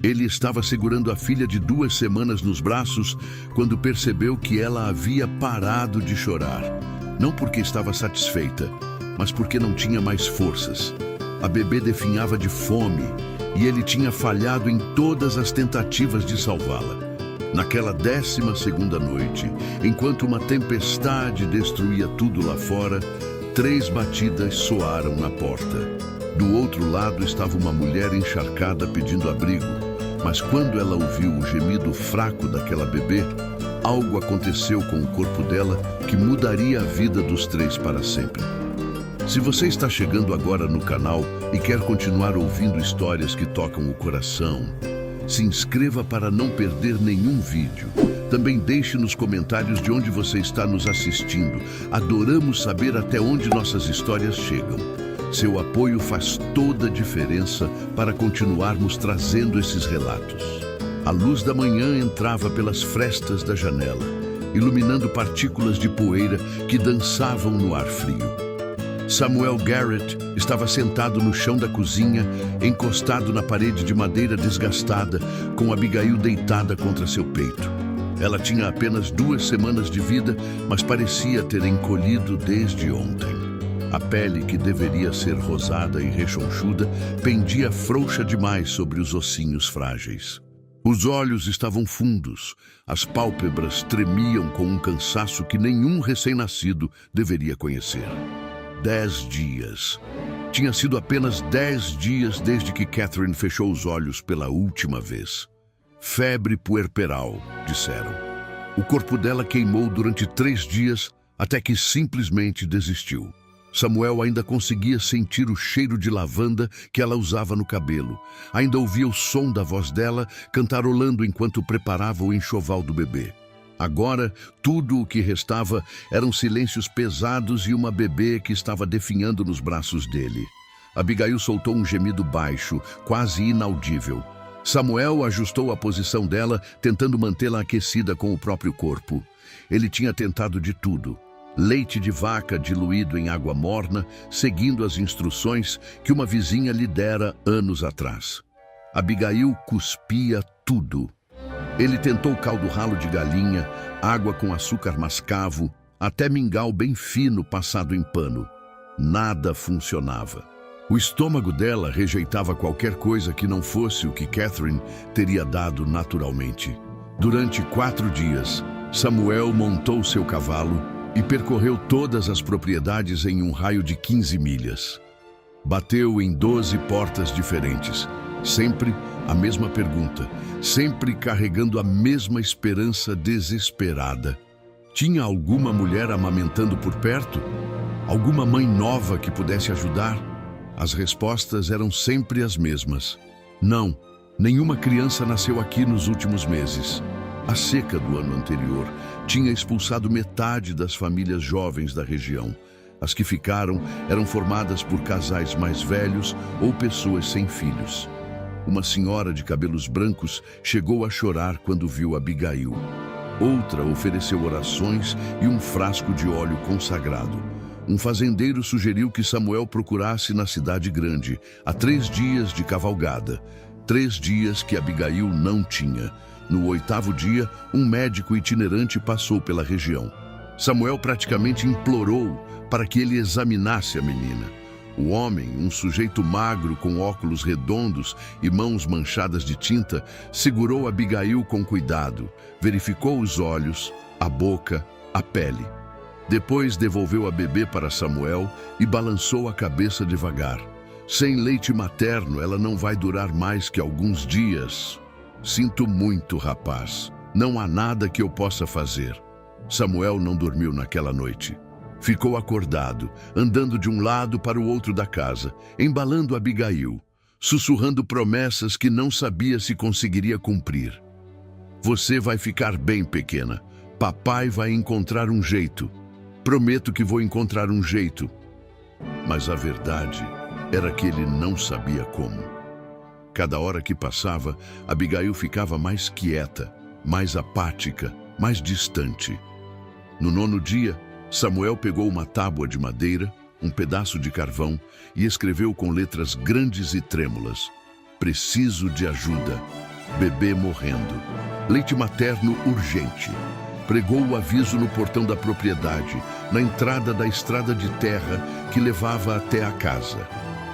Ele estava segurando a filha de 2 semanas nos braços quando percebeu que ela havia parado de chorar. Não porque estava satisfeita, mas porque não tinha mais forças. A bebê definhava de fome e ele tinha falhado em todas as tentativas de salvá-la. Naquela 12ª noite, enquanto uma tempestade destruía tudo lá fora, 3 batidas soaram na porta. Do outro lado estava uma mulher encharcada pedindo abrigo, mas quando ela ouviu o gemido fraco daquela bebê, algo aconteceu com o corpo dela que mudaria a vida dos 3 para sempre. Se você está chegando agora no canal e quer continuar ouvindo histórias que tocam o coração, se inscreva para não perder nenhum vídeo. Também deixe nos comentários de onde você está nos assistindo. Adoramos saber até onde nossas histórias chegam. Seu apoio faz toda a diferença para continuarmos trazendo esses relatos. A luz da manhã entrava pelas frestas da janela, iluminando partículas de poeira que dançavam no ar frio. Samuel Garrett estava sentado no chão da cozinha, encostado na parede de madeira desgastada, com Abigail deitada contra seu peito. Ela tinha apenas 2 semanas de vida, mas parecia ter encolhido desde ontem. A pele, que deveria ser rosada e rechonchuda, pendia frouxa demais sobre os ossinhos frágeis. Os olhos estavam fundos, as pálpebras tremiam com um cansaço que nenhum recém-nascido deveria conhecer. 10 dias. Tinha sido apenas 10 dias desde que Catherine fechou os olhos pela última vez. Febre puerperal, disseram. O corpo dela queimou durante 3 dias até que simplesmente desistiu. Samuel ainda conseguia sentir o cheiro de lavanda que ela usava no cabelo. Ainda ouvia o som da voz dela cantarolando enquanto preparava o enxoval do bebê. Agora, tudo o que restava eram silêncios pesados e uma bebê que estava definhando nos braços dele. Abigail soltou um gemido baixo, quase inaudível. Samuel ajustou a posição dela, tentando mantê-la aquecida com o próprio corpo. Ele tinha tentado de tudo. Leite de vaca diluído em água morna, seguindo as instruções que uma vizinha lhe dera anos atrás. Abigail cuspia tudo. Ele tentou caldo ralo de galinha, água com açúcar mascavo, até mingau bem fino passado em pano. Nada funcionava. O estômago dela rejeitava qualquer coisa que não fosse o que Catherine teria dado naturalmente. Durante 4 dias, Samuel montou seu cavalo e percorreu todas as propriedades em um raio de 15 milhas. Bateu em 12 portas diferentes. Sempre a mesma pergunta, sempre carregando a mesma esperança desesperada. Tinha alguma mulher amamentando por perto? Alguma mãe nova que pudesse ajudar? As respostas eram sempre as mesmas. Não, nenhuma criança nasceu aqui nos últimos meses. A seca do ano anterior tinha expulsado metade das famílias jovens da região. As que ficaram eram formadas por casais mais velhos ou pessoas sem filhos. Uma senhora de cabelos brancos chegou a chorar quando viu Abigail. Outra ofereceu orações e um frasco de óleo consagrado. Um fazendeiro sugeriu que Samuel procurasse na cidade grande, a 3 dias de cavalgada. 3 dias que Abigail não tinha. No 8º dia, um médico itinerante passou pela região. Samuel praticamente implorou para que ele examinasse a menina. O homem, um sujeito magro com óculos redondos e mãos manchadas de tinta, segurou Abigail com cuidado, verificou os olhos, a boca, a pele. Depois devolveu a bebê para Samuel e balançou a cabeça devagar. Sem leite materno, ela não vai durar mais que alguns dias. Sinto muito, rapaz. Não há nada que eu possa fazer. Samuel não dormiu naquela noite. Ficou acordado, andando de um lado para o outro da casa, embalando Abigail, sussurrando promessas que não sabia se conseguiria cumprir. Você vai ficar bem, pequena. Papai vai encontrar um jeito. Prometo que vou encontrar um jeito. Mas a verdade era que ele não sabia como. Cada hora que passava, Abigail ficava mais quieta, mais apática, mais distante. No 9º dia, Samuel pegou uma tábua de madeira, um pedaço de carvão e escreveu com letras grandes e trêmulas: Preciso de ajuda. bebê morrendo. Leite materno urgente. Pregou o aviso no portão da propriedade, na entrada da estrada de terra que levava até a casa.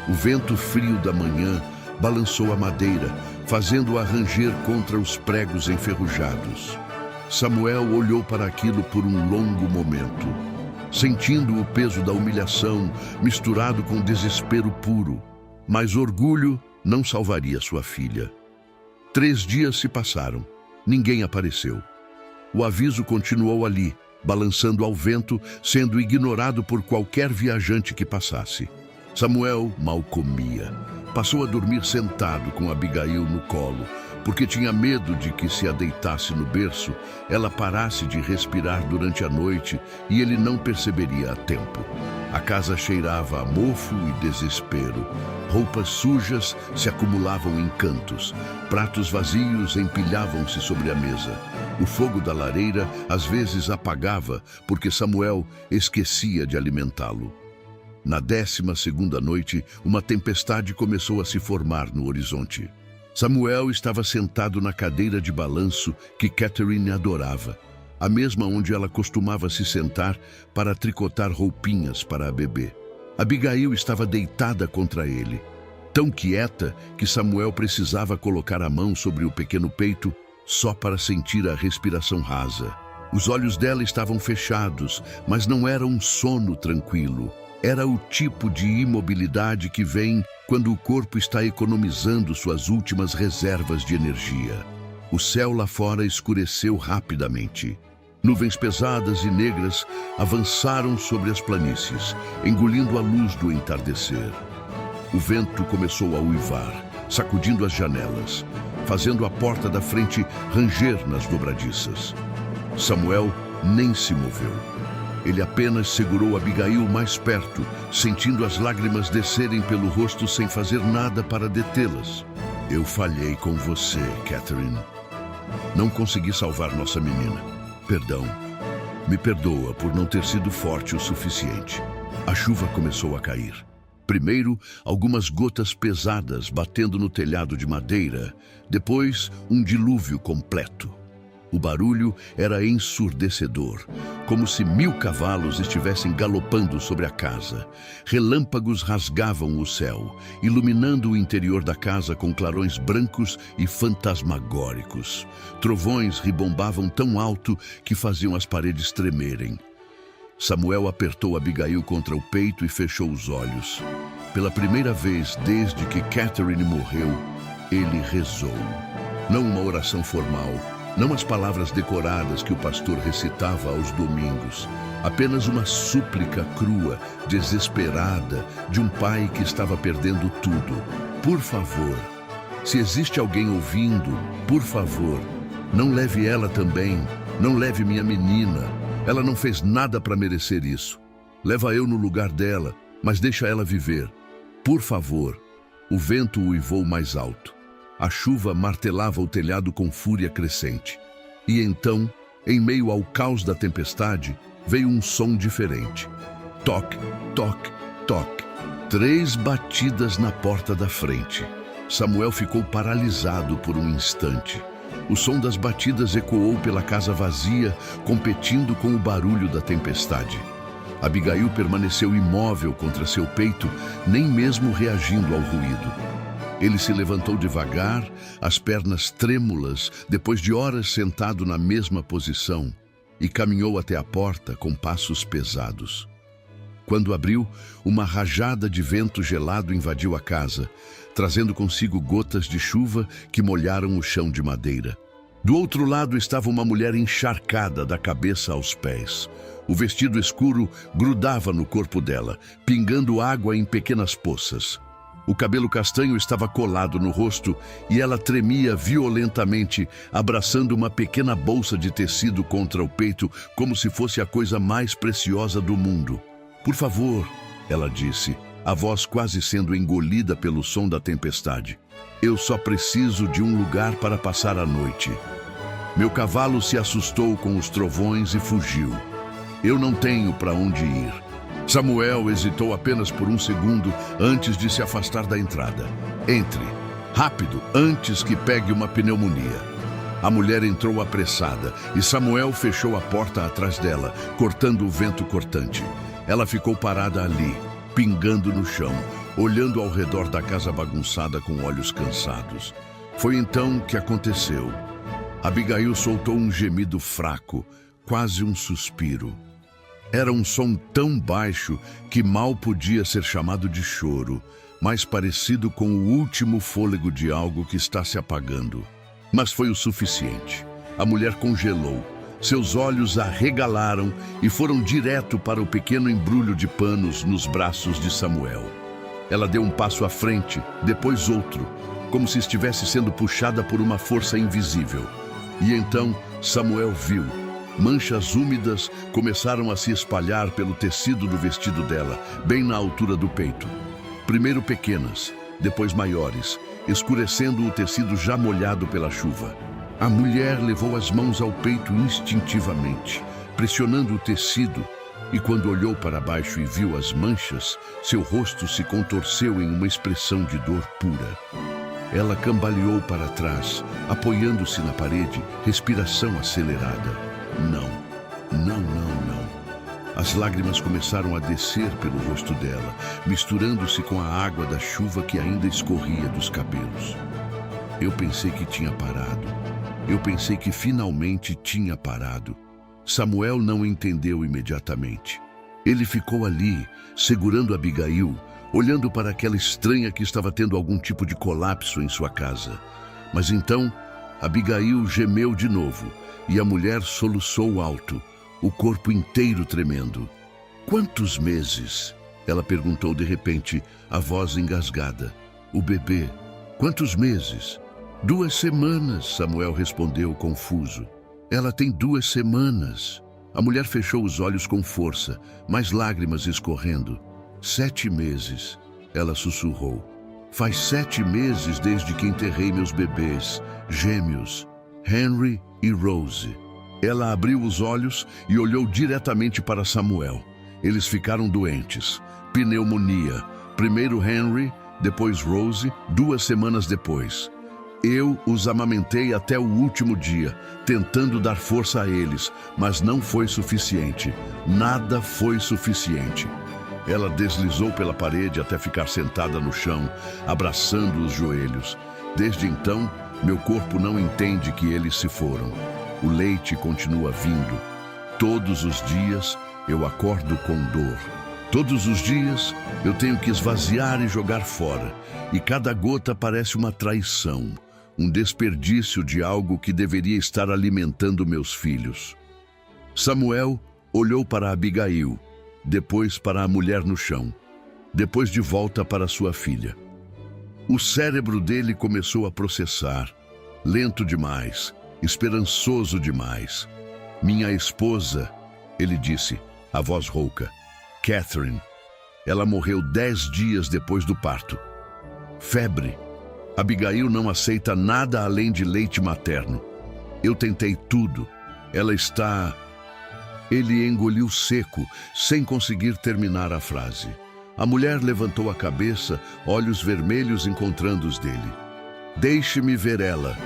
O vento frio da manhã balançou a madeira, fazendo-a ranger contra os pregos enferrujados. Samuel olhou para aquilo por um longo momento, sentindo o peso da humilhação misturado com desespero puro. Mas orgulho não salvaria sua filha. 3 dias se passaram. Ninguém apareceu. O aviso continuou ali, balançando ao vento, sendo ignorado por qualquer viajante que passasse. Samuel mal comia. Passou a dormir sentado com Abigail no colo, porque tinha medo de que, se a deitasse no berço, ela parasse de respirar durante a noite e ele não perceberia a tempo. A casa cheirava a mofo e desespero. Roupas sujas se acumulavam em cantos. Pratos vazios empilhavam-se sobre a mesa. O fogo da lareira às vezes apagava porque Samuel esquecia de alimentá-lo. Na 12ª noite, uma tempestade começou a se formar no horizonte. Samuel estava sentado na cadeira de balanço que Catherine adorava, a mesma onde ela costumava se sentar para tricotar roupinhas para a bebê. Abigail estava deitada contra ele, tão quieta que Samuel precisava colocar a mão sobre o pequeno peito só para sentir a respiração rasa. Os olhos dela estavam fechados, mas não era um sono tranquilo. Era o tipo de imobilidade que vem quando o corpo está economizando suas últimas reservas de energia. O céu lá fora escureceu rapidamente. Nuvens pesadas e negras avançaram sobre as planícies, engolindo a luz do entardecer. O vento começou a uivar, sacudindo as janelas, fazendo a porta da frente ranger nas dobradiças. Samuel nem se moveu. Ele apenas segurou Abigail mais perto, sentindo as lágrimas descerem pelo rosto sem fazer nada para detê-las. Eu falhei com você, Catherine. Não consegui salvar nossa menina. Perdão. Me perdoa por não ter sido forte o suficiente. A chuva começou a cair. Primeiro, algumas gotas pesadas batendo no telhado de madeira. Depois, um dilúvio completo. O barulho era ensurdecedor, como se 1000 cavalos estivessem galopando sobre a casa. Relâmpagos rasgavam o céu, iluminando o interior da casa com clarões brancos e fantasmagóricos. Trovões ribombavam tão alto que faziam as paredes tremerem. Samuel apertou Abigail contra o peito e fechou os olhos. Pela primeira vez desde que Catherine morreu, ele rezou. Não uma oração formal, não as palavras decoradas que o pastor recitava aos domingos. Apenas uma súplica crua, desesperada, de um pai que estava perdendo tudo. Por favor, se existe alguém ouvindo, por favor, não leve ela também. Não leve minha menina. Ela não fez nada para merecer isso. Leva eu no lugar dela, mas deixa ela viver. Por favor. O vento uivou mais alto. A chuva martelava o telhado com fúria crescente. E então, em meio ao caos da tempestade, veio um som diferente. Toque, toque, toque. 3 batidas na porta da frente. Samuel ficou paralisado por um instante. O som das batidas ecoou pela casa vazia, competindo com o barulho da tempestade. Abigail permaneceu imóvel contra seu peito, nem mesmo reagindo ao ruído. Ele se levantou devagar, as pernas trêmulas, depois de horas sentado na mesma posição, e caminhou até a porta com passos pesados. Quando abriu, uma rajada de vento gelado invadiu a casa, trazendo consigo gotas de chuva que molharam o chão de madeira. Do outro lado estava uma mulher encharcada da cabeça aos pés. O vestido escuro grudava no corpo dela, pingando água em pequenas poças. O cabelo castanho estava colado no rosto e ela tremia violentamente, abraçando uma pequena bolsa de tecido contra o peito, como se fosse a coisa mais preciosa do mundo. Por favor, ela disse, a voz quase sendo engolida pelo som da tempestade. Eu só preciso de um lugar para passar a noite. Meu cavalo se assustou com os trovões e fugiu. Eu não tenho para onde ir. Samuel hesitou apenas por um segundo antes de se afastar da entrada. Entre. Rápido, antes que pegue uma pneumonia. A mulher entrou apressada e Samuel fechou a porta atrás dela, cortando o vento cortante. Ela ficou parada ali, pingando no chão, olhando ao redor da casa bagunçada com olhos cansados. Foi então que aconteceu. Abigail soltou um gemido fraco, quase um suspiro. Era um som tão baixo que mal podia ser chamado de choro, mais parecido com o último fôlego de algo que está se apagando. Mas foi o suficiente. A mulher congelou. Seus olhos arregalaram e foram direto para o pequeno embrulho de panos nos braços de Samuel. Ela deu um passo à frente, depois outro, como se estivesse sendo puxada por uma força invisível. E então Samuel viu. Manchas úmidas começaram a se espalhar pelo tecido do vestido dela, bem na altura do peito. Primeiro pequenas, depois maiores, escurecendo o tecido já molhado pela chuva. A mulher levou as mãos ao peito instintivamente, pressionando o tecido, e quando olhou para baixo e viu as manchas, seu rosto se contorceu em uma expressão de dor pura. Ela cambaleou para trás, apoiando-se na parede, respiração acelerada. Não. As lágrimas começaram a descer pelo rosto dela, misturando-se com a água da chuva que ainda escorria dos cabelos. Eu pensei que tinha parado. Eu pensei que finalmente tinha parado. Samuel não entendeu imediatamente. Ele ficou ali, segurando Abigail, olhando para aquela estranha que estava tendo algum tipo de colapso em sua casa. Mas então, Abigail gemeu de novo e a mulher soluçou alto, o corpo inteiro tremendo. Quantos meses? Ela perguntou de repente, a voz engasgada. O bebê. Quantos meses? 2 semanas, Samuel respondeu confuso. Ela tem 2 semanas. A mulher fechou os olhos com força, mais lágrimas escorrendo. 7 meses, ela sussurrou. Faz 7 meses desde que enterrei meus bebês, gêmeos, Henry e Rose. Ela abriu os olhos e olhou diretamente para Samuel. Eles ficaram doentes. Pneumonia. Primeiro Henry, depois Rose, 2 semanas depois. Eu os amamentei até o último dia, tentando dar força a eles, mas não foi suficiente. Nada foi suficiente. Ela deslizou pela parede até ficar sentada no chão, abraçando os joelhos. Desde então, meu corpo não entende que eles se foram. O leite continua vindo. Todos os dias eu acordo com dor. Todos os dias eu tenho que esvaziar e jogar fora. E cada gota parece uma traição, um desperdício de algo que deveria estar alimentando meus filhos. Samuel olhou para Abigail, depois para a mulher no chão, depois de volta para sua filha. O cérebro dele começou a processar, lento demais, esperançoso demais. Minha esposa, ele disse, a voz rouca, Catherine. Ela morreu 10 dias depois do parto. Febre. Abigail não aceita nada além de leite materno. Eu tentei tudo. Ela está... Ele engoliu seco, sem conseguir terminar a frase. A mulher levantou a cabeça, olhos vermelhos encontrando os dele. Deixe-me ver ela.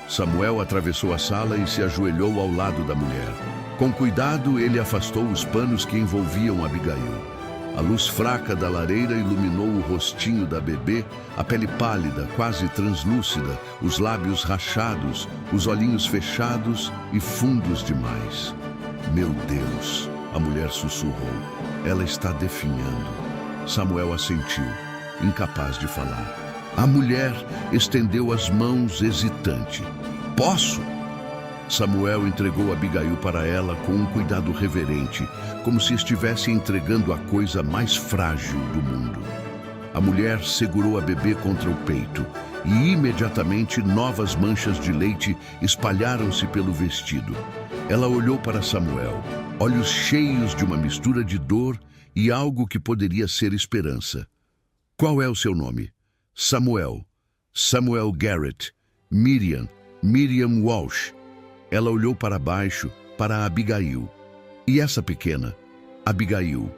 Samuel atravessou a sala e se ajoelhou ao lado da mulher. Com cuidado, ele afastou os panos que envolviam Abigail. A luz fraca da lareira iluminou o rostinho da bebê, a pele pálida, quase translúcida, os lábios rachados, os olhinhos fechados e fundos demais. Meu Deus, a mulher sussurrou. Ela está definhando. Samuel assentiu, incapaz de falar. A mulher estendeu as mãos hesitante. Posso? Samuel entregou Abigail para ela com um cuidado reverente, como se estivesse entregando a coisa mais frágil do mundo. A mulher segurou a bebê contra o peito e imediatamente novas manchas de leite espalharam-se pelo vestido. Ela olhou para Samuel, olhos cheios de uma mistura de dor e algo que poderia ser esperança. Qual é o seu nome? Samuel. Samuel Garrett. Miriam Walsh. Ela olhou para baixo, para Abigail. E essa pequena? Abigail.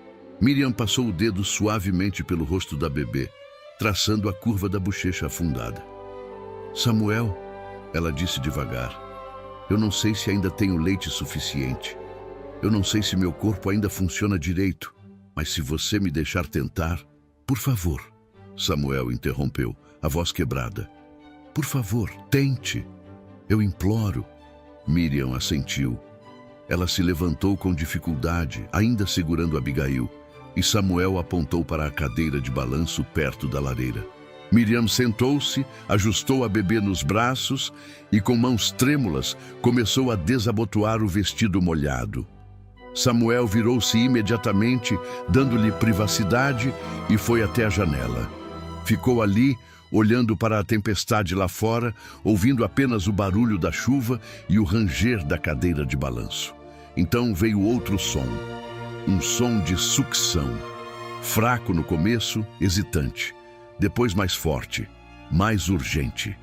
Miriam passou o dedo suavemente pelo rosto da bebê, traçando a curva da bochecha afundada. Samuel, ela disse devagar, eu não sei se ainda tenho leite suficiente. Eu não sei se meu corpo ainda funciona direito, mas se você me deixar tentar, por favor. Samuel interrompeu, a voz quebrada. Por favor, tente. Eu imploro. Miriam assentiu. Ela se levantou com dificuldade, ainda segurando Abigail, e Samuel apontou para a cadeira de balanço perto da lareira. Miriam sentou-se, ajustou a bebê nos braços e, com mãos trêmulas, começou a desabotoar o vestido molhado. Samuel virou-se imediatamente, dando-lhe privacidade, e foi até a janela. Ficou ali, olhando para a tempestade lá fora, ouvindo apenas o barulho da chuva e o ranger da cadeira de balanço. Então veio outro som, um som de sucção, fraco no começo, hesitante, depois mais forte, mais urgente.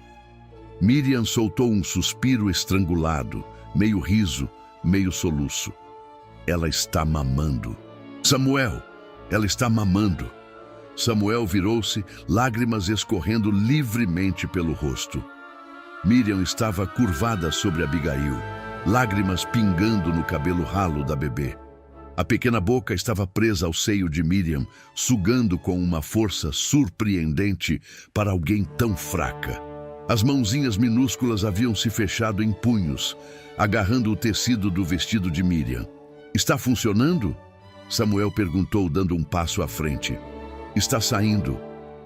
Miriam soltou um suspiro estrangulado, meio riso, meio soluço. Ela está mamando. Samuel, ela está mamando. Samuel virou-se, lágrimas escorrendo livremente pelo rosto. Miriam estava curvada sobre Abigail, lágrimas pingando no cabelo ralo da bebê. A pequena boca estava presa ao seio de Miriam, sugando com uma força surpreendente para alguém tão fraca. As mãozinhas minúsculas haviam se fechado em punhos, agarrando o tecido do vestido de Miriam. Está funcionando? Samuel perguntou, dando um passo à frente. Está saindo.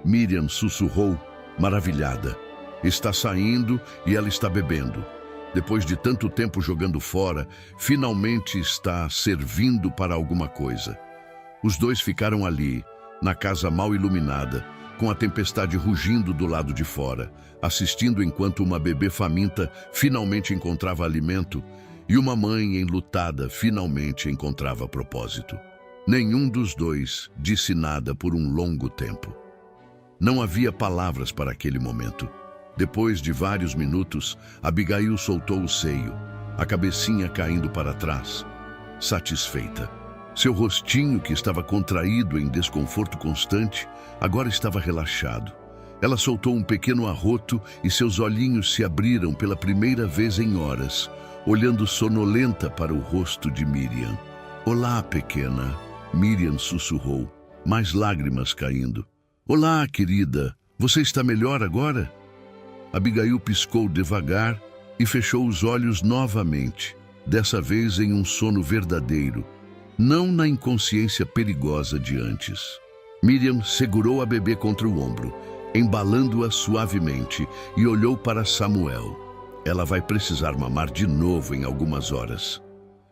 Miriam sussurrou, maravilhada. Está saindo e ela está bebendo. Depois de tanto tempo jogando fora, finalmente está servindo para alguma coisa. Os dois ficaram ali, na casa mal iluminada, com a tempestade rugindo do lado de fora, assistindo enquanto uma bebê faminta finalmente encontrava alimento e uma mãe enlutada finalmente encontrava propósito. Nenhum dos dois disse nada por um longo tempo. Não havia palavras para aquele momento. Depois de vários minutos, Abigail soltou o seio, a cabecinha caindo para trás, satisfeita. Seu rostinho, que estava contraído em desconforto constante, agora estava relaxado. Ela soltou um pequeno arroto e seus olhinhos se abriram pela primeira vez em horas, olhando sonolenta para o rosto de Miriam. Olá, pequena, Miriam sussurrou, mais lágrimas caindo. Olá, querida, você está melhor agora? Abigail piscou devagar e fechou os olhos novamente, dessa vez em um sono verdadeiro, não na inconsciência perigosa de antes. Miriam segurou a bebê contra o ombro, embalando-a suavemente, e olhou para Samuel. Ela vai precisar mamar de novo em algumas horas.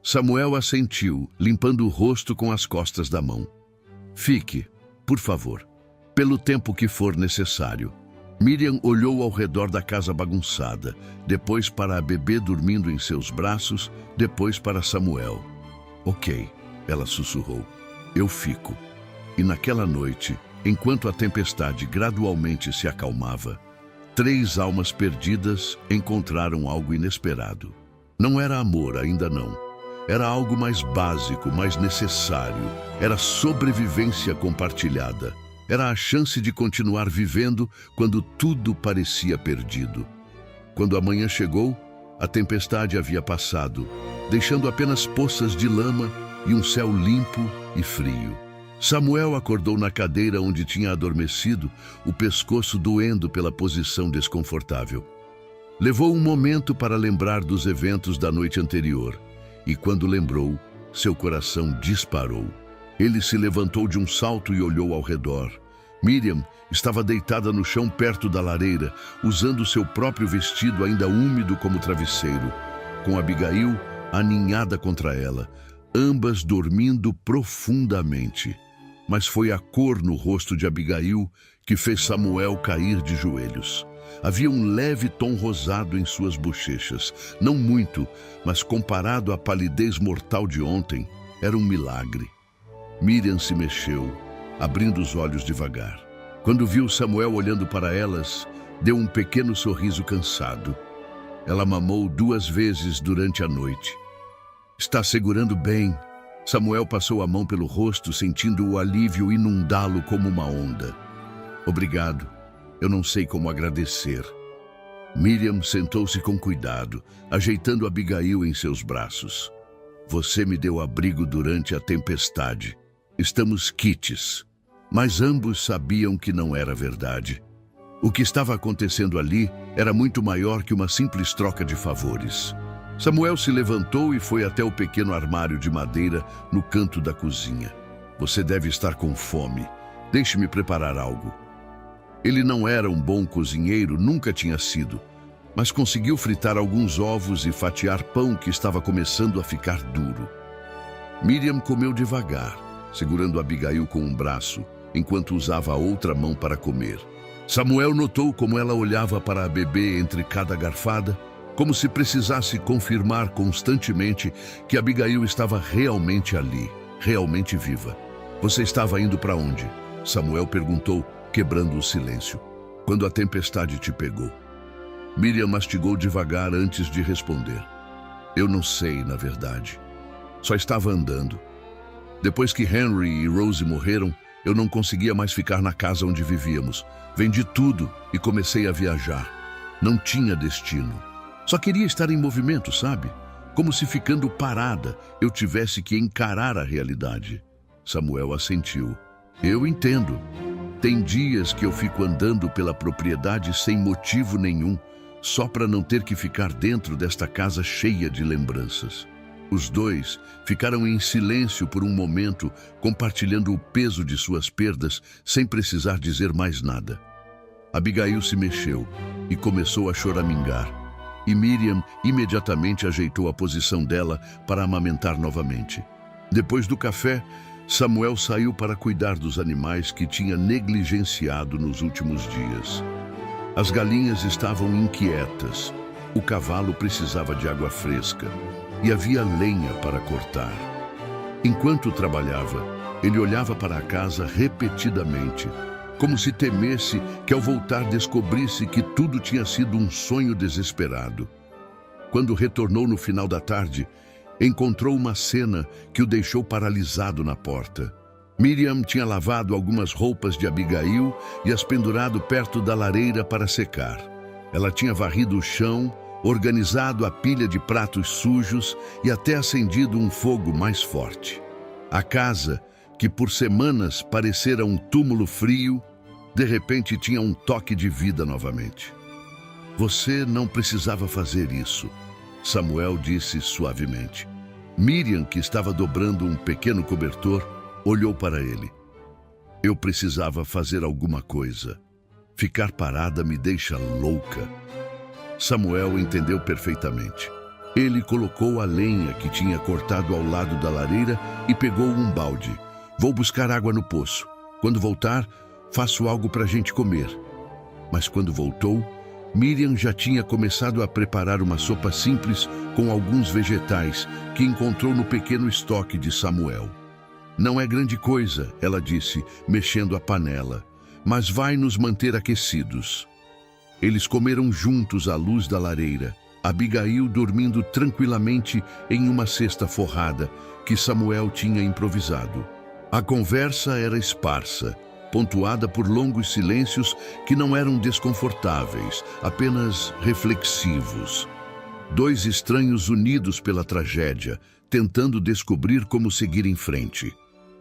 Samuel assentiu, limpando o rosto com as costas da mão. Fique, por favor, pelo tempo que for necessário. Miriam olhou ao redor da casa bagunçada, depois para a bebê dormindo em seus braços, depois para Samuel. Ok, ela sussurrou, eu fico. E naquela noite, enquanto a tempestade gradualmente se acalmava, 3 almas perdidas encontraram algo inesperado. Não era amor, ainda não. Era algo mais básico, mais necessário. Era sobrevivência compartilhada. Era a chance de continuar vivendo quando tudo parecia perdido. Quando a manhã chegou, a tempestade havia passado, deixando apenas poças de lama e um céu limpo e frio. Samuel acordou na cadeira onde tinha adormecido, o pescoço doendo pela posição desconfortável. Levou um momento para lembrar dos eventos da noite anterior, e quando lembrou, seu coração disparou. Ele se levantou de um salto e olhou ao redor. Miriam estava deitada no chão perto da lareira, usando seu próprio vestido ainda úmido como travesseiro, com Abigail aninhada contra ela, ambas dormindo profundamente. Mas foi a cor no rosto de Abigail que fez Samuel cair de joelhos. Havia um leve tom rosado em suas bochechas, não muito, mas comparado à palidez mortal de ontem, era um milagre. Miriam se mexeu, abrindo os olhos devagar. Quando viu Samuel olhando para elas, deu um pequeno sorriso cansado. Ela mamou 2 vezes durante a noite. Está segurando bem. Samuel passou a mão pelo rosto, sentindo o alívio inundá-lo como uma onda. Obrigado. Eu não sei como agradecer. Miriam sentou-se com cuidado, ajeitando Abigail em seus braços. Você me deu abrigo durante a tempestade. Estamos quites. Mas ambos sabiam que não era verdade. O que estava acontecendo ali era muito maior que uma simples troca de favores. Samuel se levantou e foi até o pequeno armário de madeira no canto da cozinha. Você deve estar com fome. Deixe-me preparar algo. Ele não era um bom cozinheiro, nunca tinha sido, mas conseguiu fritar alguns ovos e fatiar pão que estava começando a ficar duro. Miriam comeu devagar, segurando Abigail com um braço, enquanto usava a outra mão para comer. Samuel notou como ela olhava para a bebê entre cada garfada, como se precisasse confirmar constantemente que Abigail estava realmente ali, realmente viva. Você estava indo para onde? Samuel perguntou, quebrando o silêncio. Quando a tempestade te pegou. Miriam mastigou devagar antes de responder. Eu não sei, na verdade. Só estava andando. Depois que Henry e Rose morreram, eu não conseguia mais ficar na casa onde vivíamos. Vendi tudo e comecei a viajar. Não tinha destino. Só queria estar em movimento, sabe? Como se ficando parada, eu tivesse que encarar a realidade. Samuel assentiu. Eu entendo. Tem dias que eu fico andando pela propriedade sem motivo nenhum, só para não ter que ficar dentro desta casa cheia de lembranças. Os dois ficaram em silêncio por um momento, compartilhando o peso de suas perdas, sem precisar dizer mais nada. Abigail se mexeu e começou a choramingar, e Miriam imediatamente ajeitou a posição dela para amamentar novamente. Depois do café, Samuel saiu para cuidar dos animais que tinha negligenciado nos últimos dias. As galinhas estavam inquietas, o cavalo precisava de água fresca e havia lenha para cortar. Enquanto trabalhava, ele olhava para a casa repetidamente, como se temesse que ao voltar descobrisse que tudo tinha sido um sonho desesperado. Quando retornou no final da tarde, encontrou uma cena que o deixou paralisado na porta. Miriam tinha lavado algumas roupas de Abigail e as pendurado perto da lareira para secar. Ela tinha varrido o chão, organizado a pilha de pratos sujos e até acendido um fogo mais forte. A casa, que por semanas parecera um túmulo frio, de repente tinha um toque de vida novamente. Você não precisava fazer isso, Samuel disse suavemente. Miriam, que estava dobrando um pequeno cobertor, olhou para ele. Eu precisava fazer alguma coisa. Ficar parada me deixa louca. Samuel entendeu perfeitamente. Ele colocou a lenha que tinha cortado ao lado da lareira e pegou um balde. Vou buscar água no poço. Quando voltar, faço algo para a gente comer. Mas quando voltou, Miriam já tinha começado a preparar uma sopa simples com alguns vegetais que encontrou no pequeno estoque de Samuel. Não é grande coisa, ela disse, mexendo a panela, mas vai nos manter aquecidos. Eles comeram juntos à luz da lareira, Abigail dormindo tranquilamente em uma cesta forrada que Samuel tinha improvisado. A conversa era esparsa, pontuada por longos silêncios que não eram desconfortáveis, apenas reflexivos. Dois estranhos unidos pela tragédia, tentando descobrir como seguir em frente.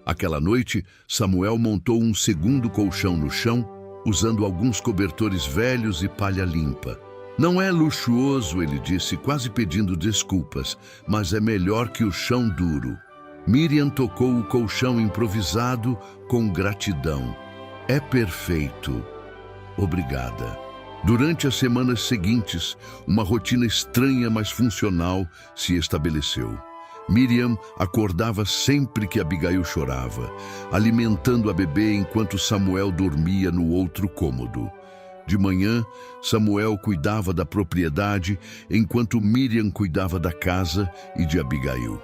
Aquela noite, Samuel montou um segundo colchão no chão, usando alguns cobertores velhos e palha limpa. Não é luxuoso, ele disse, quase pedindo desculpas, mas é melhor que o chão duro. Miriam tocou o colchão improvisado com gratidão. É perfeito. Obrigada. Durante as semanas seguintes, uma rotina estranha, mas funcional, se estabeleceu. Miriam acordava sempre que Abigail chorava, alimentando a bebê enquanto Samuel dormia no outro cômodo. De manhã, Samuel cuidava da propriedade, enquanto Miriam cuidava da casa e de Abigail.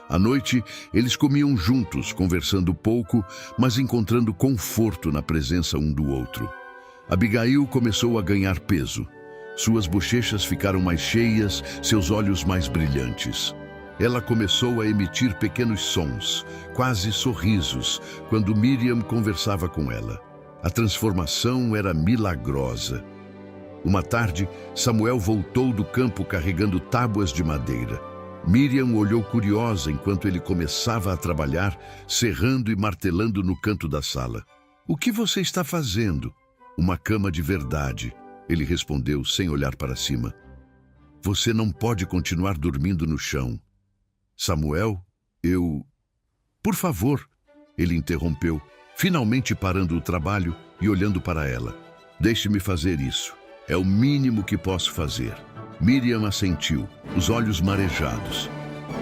À noite, eles comiam juntos, conversando pouco, mas encontrando conforto na presença um do outro. Abigail começou a ganhar peso. Suas bochechas ficaram mais cheias, seus olhos mais brilhantes. Ela começou a emitir pequenos sons, quase sorrisos, quando Miriam conversava com ela. A transformação era milagrosa. Uma tarde, Samuel voltou do campo carregando tábuas de madeira. Miriam olhou curiosa enquanto ele começava a trabalhar, serrando e martelando no canto da sala. "O que você está fazendo?" "Uma cama de verdade", ele respondeu sem olhar para cima. "Você não pode continuar dormindo no chão." "Samuel, Por favor", ele interrompeu, finalmente parando o trabalho e olhando para ela. "Deixe-me fazer isso. É o mínimo que posso fazer." Miriam assentiu, os olhos marejados.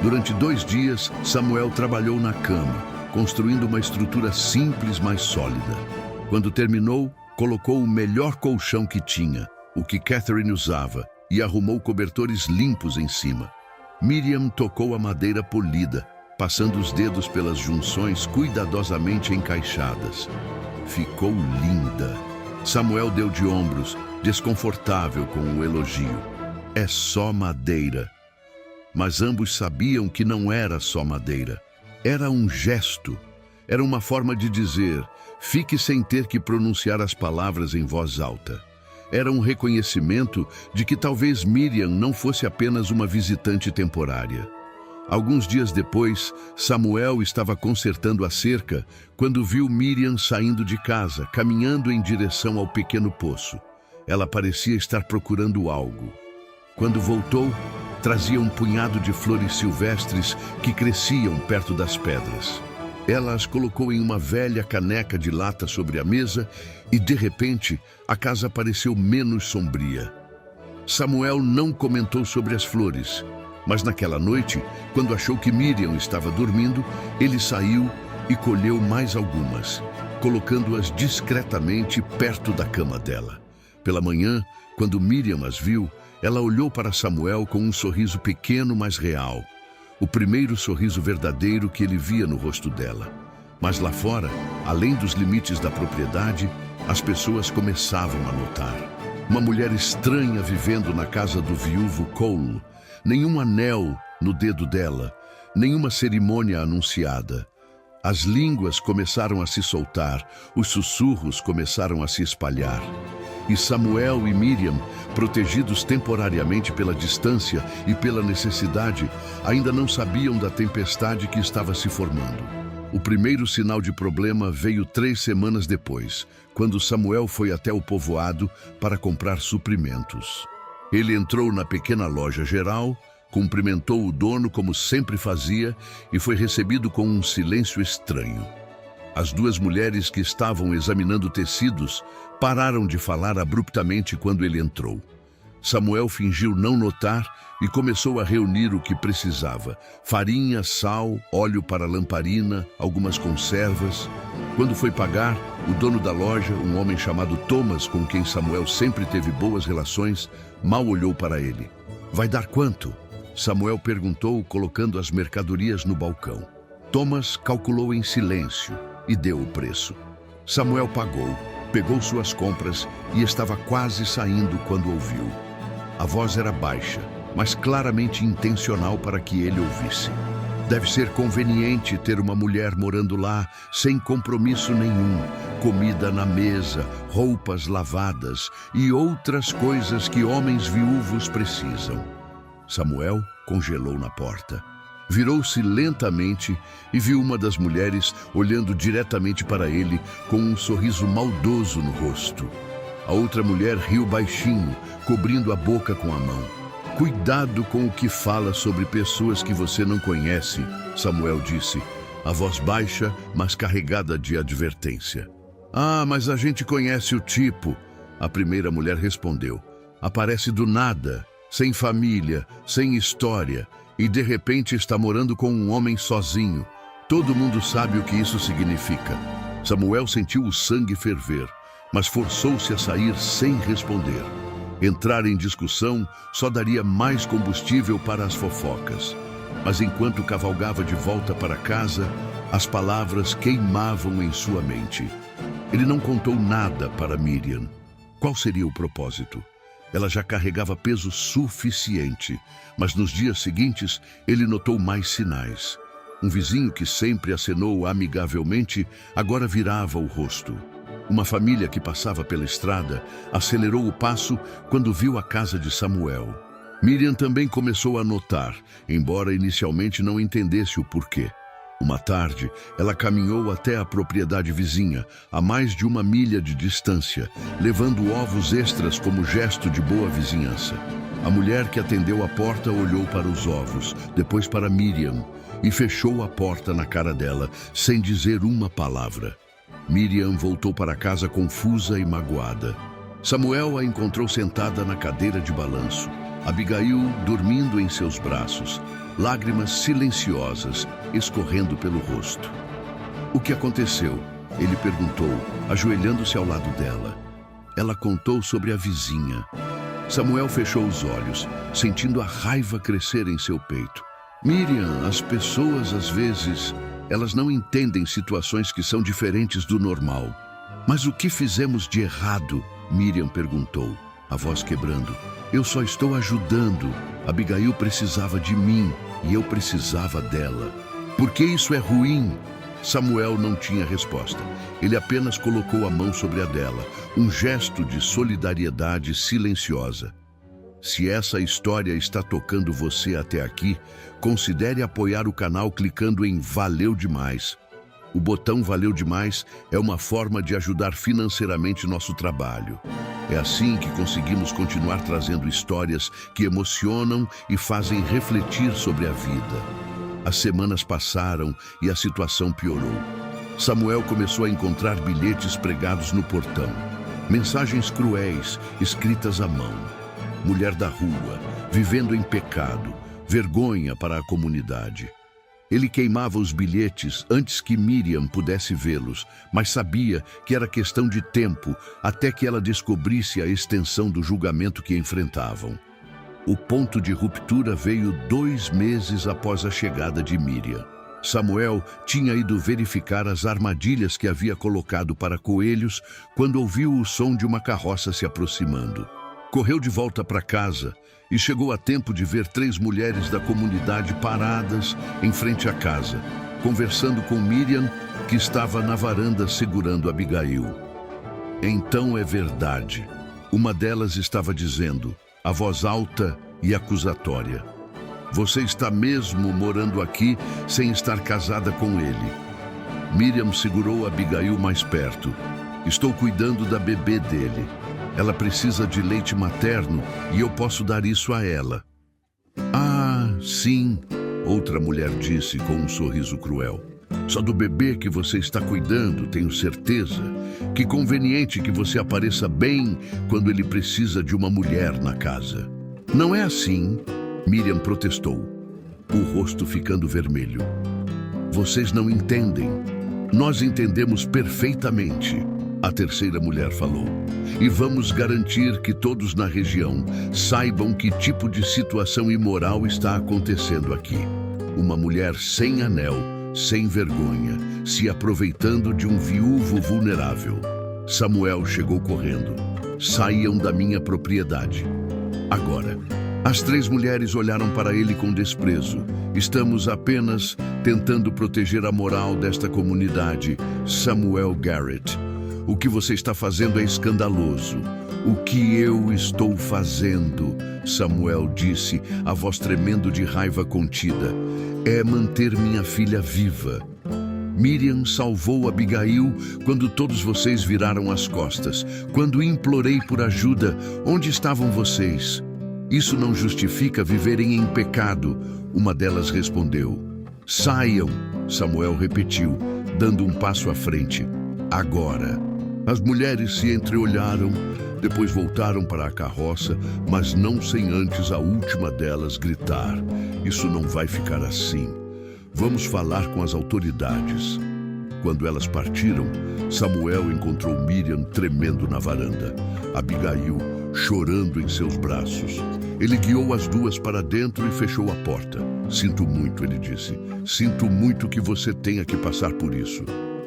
Durante 2 dias, Samuel trabalhou na cama, construindo uma estrutura simples, mas sólida. Quando terminou, colocou o melhor colchão que tinha, o que Catherine usava, e arrumou cobertores limpos em cima. Miriam tocou a madeira polida, passando os dedos pelas junções cuidadosamente encaixadas. Ficou linda. Samuel deu de ombros, desconfortável com o elogio. "É só madeira." Mas ambos sabiam que não era só madeira. Era um gesto. Era uma forma de dizer, fique sem ter que pronunciar as palavras em voz alta. Era um reconhecimento de que talvez Miriam não fosse apenas uma visitante temporária. Alguns dias depois, Samuel estava consertando a cerca quando viu Miriam saindo de casa, caminhando em direção ao pequeno poço. Ela parecia estar procurando algo. Quando voltou, trazia um punhado de flores silvestres que cresciam perto das pedras. Ela as colocou em uma velha caneca de lata sobre a mesa e, de repente, a casa pareceu menos sombria. Samuel não comentou sobre as flores, mas naquela noite, quando achou que Miriam estava dormindo, ele saiu e colheu mais algumas, colocando-as discretamente perto da cama dela. Pela manhã, quando Miriam as viu, ela olhou para Samuel com um sorriso pequeno, mas real. O primeiro sorriso verdadeiro que ele via no rosto dela. Mas lá fora, além dos limites da propriedade, as pessoas começavam a notar. Uma mulher estranha vivendo na casa do viúvo Cole. Nenhum anel no dedo dela, nenhuma cerimônia anunciada. As línguas começaram a se soltar, os sussurros começaram a se espalhar. E Samuel e Miriam, protegidos temporariamente pela distância e pela necessidade, ainda não sabiam da tempestade que estava se formando. O primeiro sinal de problema veio 3 semanas depois, quando Samuel foi até o povoado para comprar suprimentos. Ele entrou na pequena loja geral, cumprimentou o dono como sempre fazia e foi recebido com um silêncio estranho. As 2 mulheres que estavam examinando tecidos pararam de falar abruptamente quando ele entrou. Samuel fingiu não notar e começou a reunir o que precisava: farinha, sal, óleo para lamparina, algumas conservas. Quando foi pagar, o dono da loja, um homem chamado Thomas, com quem Samuel sempre teve boas relações, mal olhou para ele. "Vai dar quanto?" Samuel perguntou, colocando as mercadorias no balcão. Thomas calculou em silêncio e deu o preço. Samuel pagou, pegou suas compras e estava quase saindo quando ouviu. A voz era baixa, mas claramente intencional para que ele ouvisse. "Deve ser conveniente ter uma mulher morando lá, sem compromisso nenhum, comida na mesa, roupas lavadas e outras coisas que homens viúvos precisam." Samuel congelou na porta. Virou-se lentamente e viu uma das mulheres olhando diretamente para ele com um sorriso maldoso no rosto. A outra mulher riu baixinho, cobrindo a boca com a mão. "Cuidado com o que fala sobre pessoas que você não conhece", Samuel disse, a voz baixa, mas carregada de advertência. "Ah, mas a gente conhece o tipo", a primeira mulher respondeu. "Aparece do nada, sem família, sem história, e de repente está morando com um homem sozinho. Todo mundo sabe o que isso significa." Samuel sentiu o sangue ferver, mas forçou-se a sair sem responder. Entrar em discussão só daria mais combustível para as fofocas. Mas enquanto cavalgava de volta para casa, as palavras queimavam em sua mente. Ele não contou nada para Miriam. Qual seria o propósito? Ela já carregava peso suficiente, mas nos dias seguintes ele notou mais sinais. Um vizinho que sempre acenou amigavelmente agora virava o rosto. Uma família que passava pela estrada acelerou o passo quando viu a casa de Samuel. Miriam também começou a notar, embora inicialmente não entendesse o porquê. Uma tarde, ela caminhou até a propriedade vizinha, a mais de 1 milha de distância, levando ovos extras como gesto de boa vizinhança. A mulher que atendeu a porta olhou para os ovos, depois para Miriam, e fechou a porta na cara dela, sem dizer uma palavra. Miriam voltou para casa confusa e magoada. Samuel a encontrou sentada na cadeira de balanço, Abigail dormindo em seus braços, lágrimas silenciosas escorrendo pelo rosto. O que aconteceu? Ele perguntou, ajoelhando-se ao lado dela. Ela contou sobre a vizinha. Samuel fechou os olhos, sentindo a raiva crescer em seu peito. Miriam, as pessoas às vezes, elas não entendem situações que são diferentes do normal. Mas o que fizemos de errado? Miriam perguntou, a voz quebrando. Eu só estou ajudando. Abigail precisava de mim e eu precisava dela. Por que isso é ruim? Samuel não tinha resposta. Ele apenas colocou a mão sobre a dela, um gesto de solidariedade silenciosa. Se essa história está tocando você até aqui, considere apoiar o canal clicando em Valeu Demais. O botão Valeu Demais é uma forma de ajudar financeiramente nosso trabalho. É assim que conseguimos continuar trazendo histórias que emocionam e fazem refletir sobre a vida. As semanas passaram e a situação piorou. Samuel começou a encontrar bilhetes pregados no portão. Mensagens cruéis, escritas à mão. Mulher da rua, vivendo em pecado, vergonha para a comunidade. Ele queimava os bilhetes antes que Miriam pudesse vê-los, mas sabia que era questão de tempo até que ela descobrisse a extensão do julgamento que enfrentavam. O ponto de ruptura veio 2 meses após a chegada de Miriam. Samuel tinha ido verificar as armadilhas que havia colocado para coelhos quando ouviu o som de uma carroça se aproximando. Correu de volta para casa e chegou a tempo de ver 3 mulheres da comunidade paradas em frente à casa, conversando com Miriam, que estava na varanda segurando Abigail. Então é verdade. Uma delas estava dizendo, a voz alta e acusatória: você está mesmo morando aqui sem estar casada com ele. Miriam segurou Abigail mais perto. Estou cuidando da bebê dele. Ela precisa de leite materno e eu posso dar isso a ela. Ah, sim, outra mulher disse com um sorriso cruel. Só do bebê que você está cuidando, tenho certeza. Que conveniente que você apareça bem quando ele precisa de uma mulher na casa. Não é assim, Miriam protestou, o rosto ficando vermelho. Vocês não entendem. Nós entendemos perfeitamente, a terceira mulher falou. E vamos garantir que todos na região saibam que tipo de situação imoral está acontecendo aqui. Uma mulher sem anel, sem vergonha, se aproveitando de um viúvo vulnerável. Samuel chegou correndo. Saiam da minha propriedade. Agora. As 3 mulheres olharam para ele com desprezo. Estamos apenas tentando proteger a moral desta comunidade, Samuel Garrett. O que você está fazendo é escandaloso. O que eu estou fazendo, Samuel disse, a voz tremendo de raiva contida, é manter minha filha viva. Miriam salvou Abigail quando todos vocês viraram as costas. Quando implorei por ajuda, onde estavam vocês? Isso não justifica viverem em pecado, uma delas respondeu. Saiam, Samuel repetiu, dando um passo à frente. Agora. As mulheres se entreolharam, depois voltaram para a carroça, mas não sem antes a última delas gritar. Isso não vai ficar assim. Vamos falar com as autoridades. Quando elas partiram, Samuel encontrou Miriam tremendo na varanda. Abigail chorando em seus braços. Ele guiou as 2 para dentro e fechou a porta. Sinto muito, ele disse. Sinto muito que você tenha que passar por isso.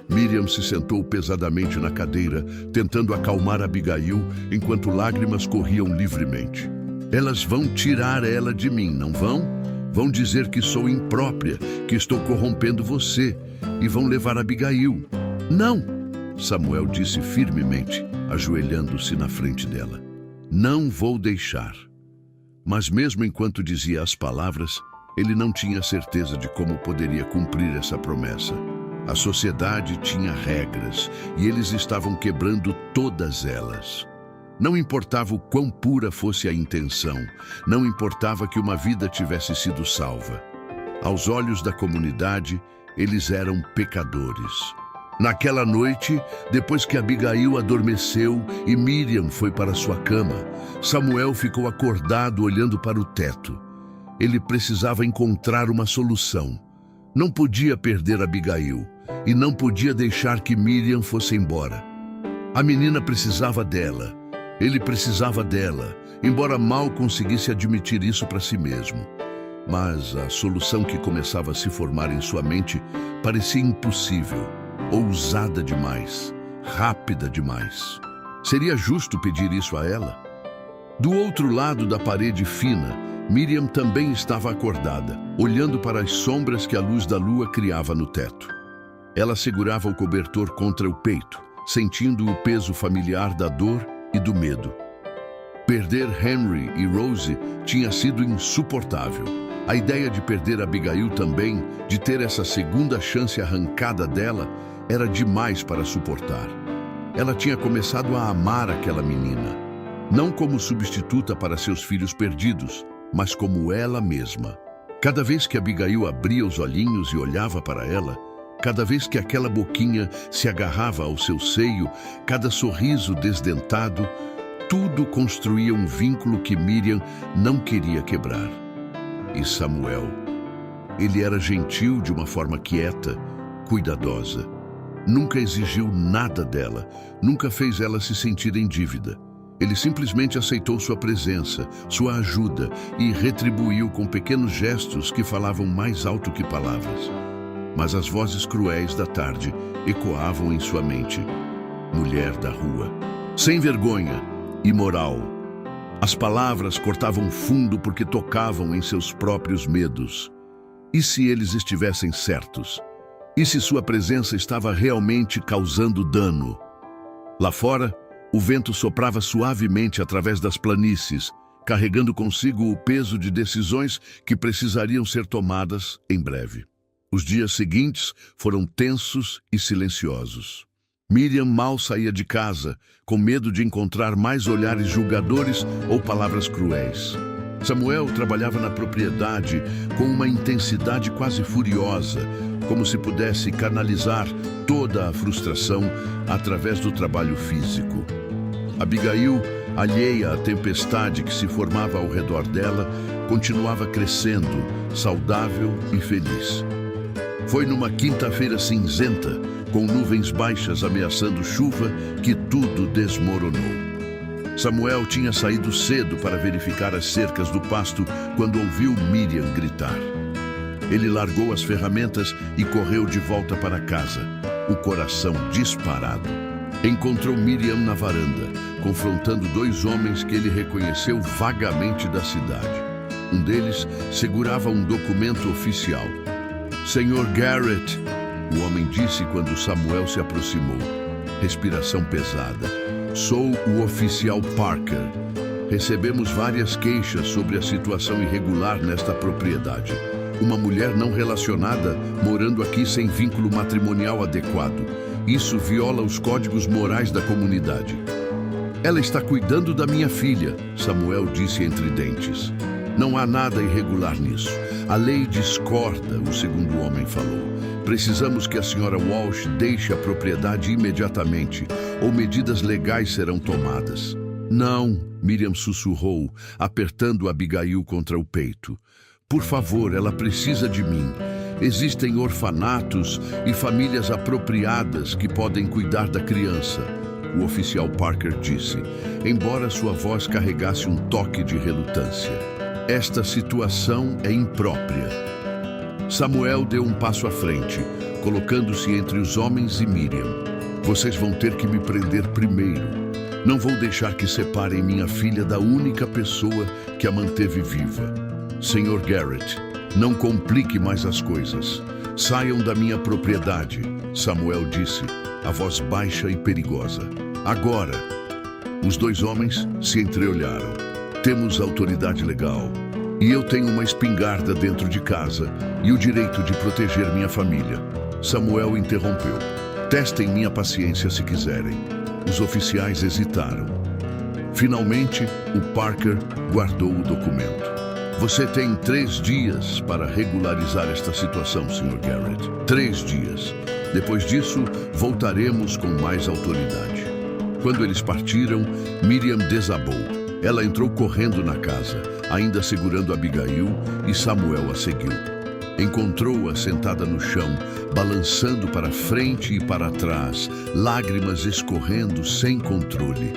Miriam se sentou pesadamente na cadeira, tentando acalmar Abigail, enquanto lágrimas corriam livremente. Elas vão tirar ela de mim, não vão? Vão dizer que sou imprópria, que estou corrompendo você, e vão levar Abigail. Não! Samuel disse firmemente, ajoelhando-se na frente dela. Não vou deixar. Mas mesmo enquanto dizia as palavras, ele não tinha certeza de como poderia cumprir essa promessa. A sociedade tinha regras e eles estavam quebrando todas elas. Não importava o quão pura fosse a intenção, não importava que uma vida tivesse sido salva. Aos olhos da comunidade, eles eram pecadores. Naquela noite, depois que Abigail adormeceu e Miriam foi para sua cama, Samuel ficou acordado olhando para o teto. Ele precisava encontrar uma solução. Não podia perder Abigail e não podia deixar que Miriam fosse embora. A menina precisava dela. Ele precisava dela, embora mal conseguisse admitir isso para si mesmo. Mas a solução que começava a se formar em sua mente parecia impossível, ousada demais, rápida demais. Seria justo pedir isso a ela? Do outro lado da parede fina, Miriam também estava acordada, olhando para as sombras que a luz da lua criava no teto. Ela segurava o cobertor contra o peito, sentindo o peso familiar da dor e do medo. Perder Henry e Rose tinha sido insuportável. A ideia de perder Abigail também, de ter essa segunda chance arrancada dela, era demais para suportar. Ela tinha começado a amar aquela menina, não como substituta para seus filhos perdidos, mas como ela mesma. Cada vez que Abigail abria os olhinhos e olhava para ela, cada vez que aquela boquinha se agarrava ao seu seio, cada sorriso desdentado, tudo construía um vínculo que Miriam não queria quebrar. E Samuel, ele era gentil de uma forma quieta, cuidadosa. Nunca exigiu nada dela, nunca fez ela se sentir em dívida. Ele simplesmente aceitou sua presença, sua ajuda e retribuiu com pequenos gestos que falavam mais alto que palavras. Mas as vozes cruéis da tarde ecoavam em sua mente. Mulher da rua, sem vergonha, imoral. As palavras cortavam fundo porque tocavam em seus próprios medos. E se eles estivessem certos? E se sua presença estava realmente causando dano? Lá fora, o vento soprava suavemente através das planícies, carregando consigo o peso de decisões que precisariam ser tomadas em breve. Os dias seguintes foram tensos e silenciosos. Miriam mal saía de casa, com medo de encontrar mais olhares julgadores ou palavras cruéis. Samuel trabalhava na propriedade com uma intensidade quase furiosa, como se pudesse canalizar toda a frustração através do trabalho físico. Abigail, alheia à tempestade que se formava ao redor dela, continuava crescendo, saudável e feliz. Foi numa quinta-feira cinzenta, com nuvens baixas ameaçando chuva, que tudo desmoronou. Samuel tinha saído cedo para verificar as cercas do pasto quando ouviu Miriam gritar. Ele largou as ferramentas e correu de volta para casa, o coração disparado. Encontrou Miriam na varanda, confrontando dois homens que ele reconheceu vagamente da cidade. Um deles segurava um documento oficial. Senhor Garrett, o homem disse quando Samuel se aproximou. Respiração pesada. Sou o oficial Parker. Recebemos várias queixas sobre a situação irregular nesta propriedade. Uma mulher não relacionada morando aqui sem vínculo matrimonial adequado. Isso viola os códigos morais da comunidade. Ela está cuidando da minha filha, Samuel disse entre dentes. Não há nada irregular nisso. A lei discorda, o segundo homem falou. Precisamos que a senhora Walsh deixe a propriedade imediatamente, ou medidas legais serão tomadas. Não, Miriam sussurrou, apertando Abigail contra o peito. Por favor, ela precisa de mim. Existem orfanatos e famílias apropriadas que podem cuidar da criança, o oficial Parker disse, embora sua voz carregasse um toque de relutância. Esta situação é imprópria. Samuel deu um passo à frente, colocando-se entre os homens e Miriam. Vocês vão ter que me prender primeiro. Não vou deixar que separem minha filha da única pessoa que a manteve viva. Senhor Garrett, não complique mais as coisas. Saiam da minha propriedade, Samuel disse, a voz baixa e perigosa. Agora! Os dois homens se entreolharam. Temos autoridade legal. E eu tenho uma espingarda dentro de casa e o direito de proteger minha família. Samuel interrompeu. Testem minha paciência se quiserem. Os oficiais hesitaram. Finalmente, o Parker guardou o documento. Você tem 3 dias para regularizar esta situação, Sr. Garrett. 3 dias. Depois disso, voltaremos com mais autoridade. Quando eles partiram, Miriam desabou. Ela entrou correndo na casa, ainda segurando Abigail, e Samuel a seguiu. Encontrou-a sentada no chão, balançando para frente e para trás, lágrimas escorrendo sem controle.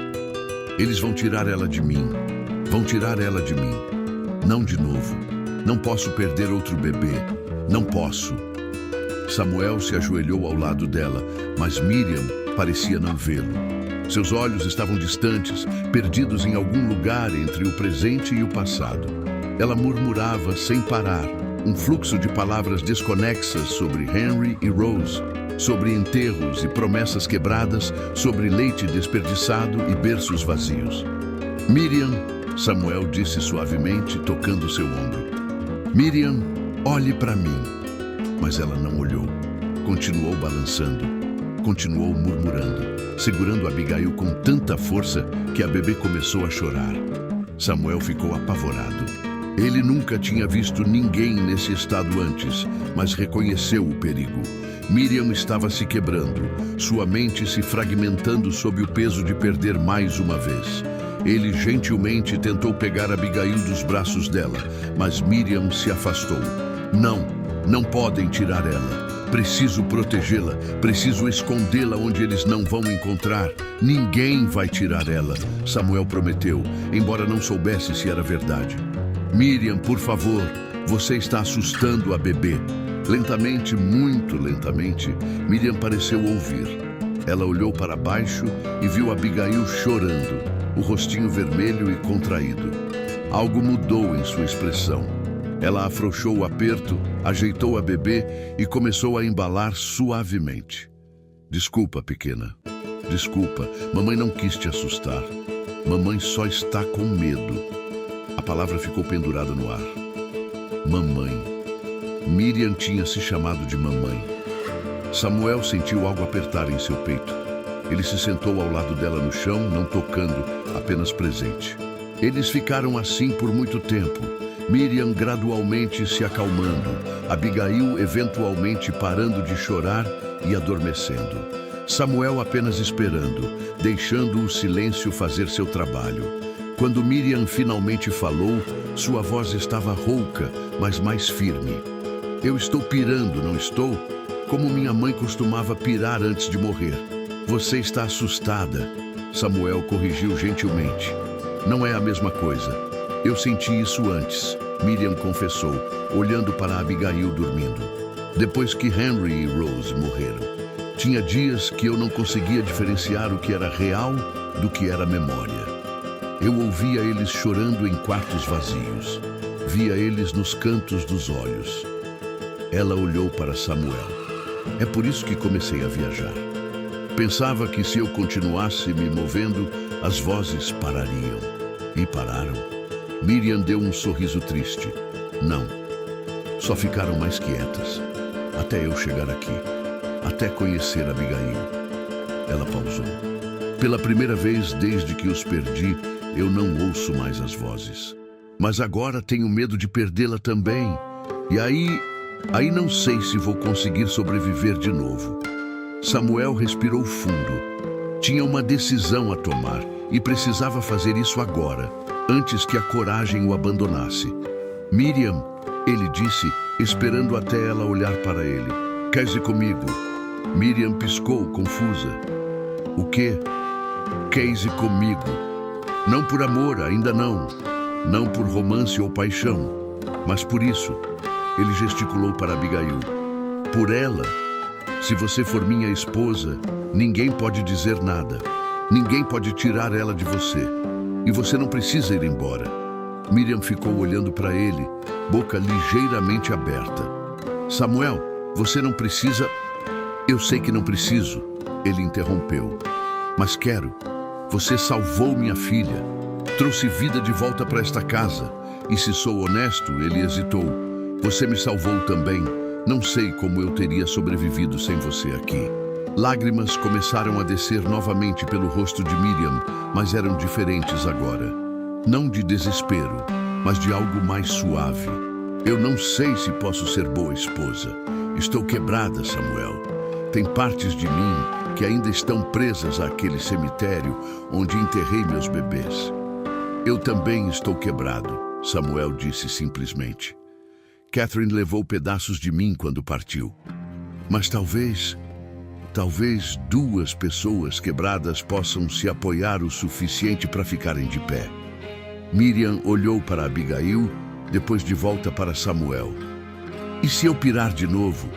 Eles vão tirar ela de mim. Vão tirar ela de mim. Não de novo. Não posso perder outro bebê. Não posso. Samuel se ajoelhou ao lado dela, mas Miriam parecia não vê-lo. Seus olhos estavam distantes, perdidos em algum lugar entre o presente e o passado. Ela murmurava sem parar, um fluxo de palavras desconexas sobre Henry e Rose, sobre enterros e promessas quebradas, sobre leite desperdiçado e berços vazios. Miriam, Samuel disse suavemente, tocando seu ombro. Miriam, olhe para mim. Mas ela não olhou. Continuou balançando. Continuou murmurando, segurando Abigail com tanta força que a bebê começou a chorar. Samuel ficou apavorado. Ele nunca tinha visto ninguém nesse estado antes, mas reconheceu o perigo. Miriam estava se quebrando, sua mente se fragmentando sob o peso de perder mais uma vez. Ele gentilmente tentou pegar Abigail dos braços dela, mas Miriam se afastou. Não podem tirar ela. Preciso protegê-la, preciso escondê-la onde eles não vão encontrar. Ninguém vai tirar ela, Samuel prometeu, embora não soubesse se era verdade. Miriam, por favor, você está assustando a bebê. Lentamente, muito lentamente, Miriam pareceu ouvir. Ela olhou para baixo e viu Abigail chorando, o rostinho vermelho e contraído. Algo mudou em sua expressão. Ela afrouxou o aperto, ajeitou a bebê e começou a embalar suavemente. Desculpa, pequena. Desculpa, mamãe não quis te assustar. Mamãe só está com medo. A palavra ficou pendurada no ar. Mamãe. Miriam tinha se chamado de mamãe. Samuel sentiu algo apertar em seu peito. Ele se sentou ao lado dela no chão, não tocando, apenas presente. Eles ficaram assim por muito tempo. Miriam gradualmente se acalmando, Abigail eventualmente parando de chorar e adormecendo. Samuel apenas esperando, deixando o silêncio fazer seu trabalho. Quando Miriam finalmente falou, sua voz estava rouca, mas mais firme. Eu estou pirando, não estou? Como minha mãe costumava pirar antes de morrer. Você está assustada, Samuel corrigiu gentilmente. Não é a mesma coisa. Eu senti isso antes, Miriam confessou, olhando para Abigail dormindo. Depois que Henry e Rose morreram, tinha dias que eu não conseguia diferenciar o que era real do que era memória. Eu ouvia eles chorando em quartos vazios, via eles nos cantos dos olhos. Ela olhou para Samuel. É por isso que comecei a viajar. Pensava que se eu continuasse me movendo, as vozes parariam. E pararam. Miriam deu um sorriso triste. Não. Só ficaram mais quietas. Até eu chegar aqui. Até conhecer Abigail. Ela pausou. Pela primeira vez desde que os perdi, eu não ouço mais as vozes. Mas agora tenho medo de perdê-la também. E aí não sei se vou conseguir sobreviver de novo. Samuel respirou fundo. Tinha uma decisão a tomar e precisava fazer isso agora, antes que a coragem o abandonasse. Miriam, ele disse, esperando até ela olhar para ele. Queres ir comigo? Miriam piscou, confusa. O quê? Queres ir comigo? Não por amor, ainda não. Não por romance ou paixão, mas por isso. Ele gesticulou para Abigail. Por ela. Se você for minha esposa, ninguém pode dizer nada. Ninguém pode tirar ela de você. E você não precisa ir embora. Miriam ficou olhando para ele, boca ligeiramente aberta. Samuel, você não precisa... Eu sei que não preciso. Ele interrompeu. Mas quero. Você salvou minha filha. Trouxe vida de volta para esta casa. E se sou honesto, ele hesitou. Você me salvou também. Não sei como eu teria sobrevivido sem você aqui. Lágrimas começaram a descer novamente pelo rosto de Miriam, mas eram diferentes agora. Não de desespero, mas de algo mais suave. Eu não sei se posso ser boa esposa. Estou quebrada, Samuel. Tem partes de mim que ainda estão presas àquele cemitério onde enterrei meus bebês. Eu também estou quebrado, Samuel disse simplesmente. Catherine levou pedaços de mim quando partiu. Mas talvez 2 pessoas quebradas possam se apoiar o suficiente para ficarem de pé. Miriam olhou para Abigail, depois de volta para Samuel. E se eu pirar de novo?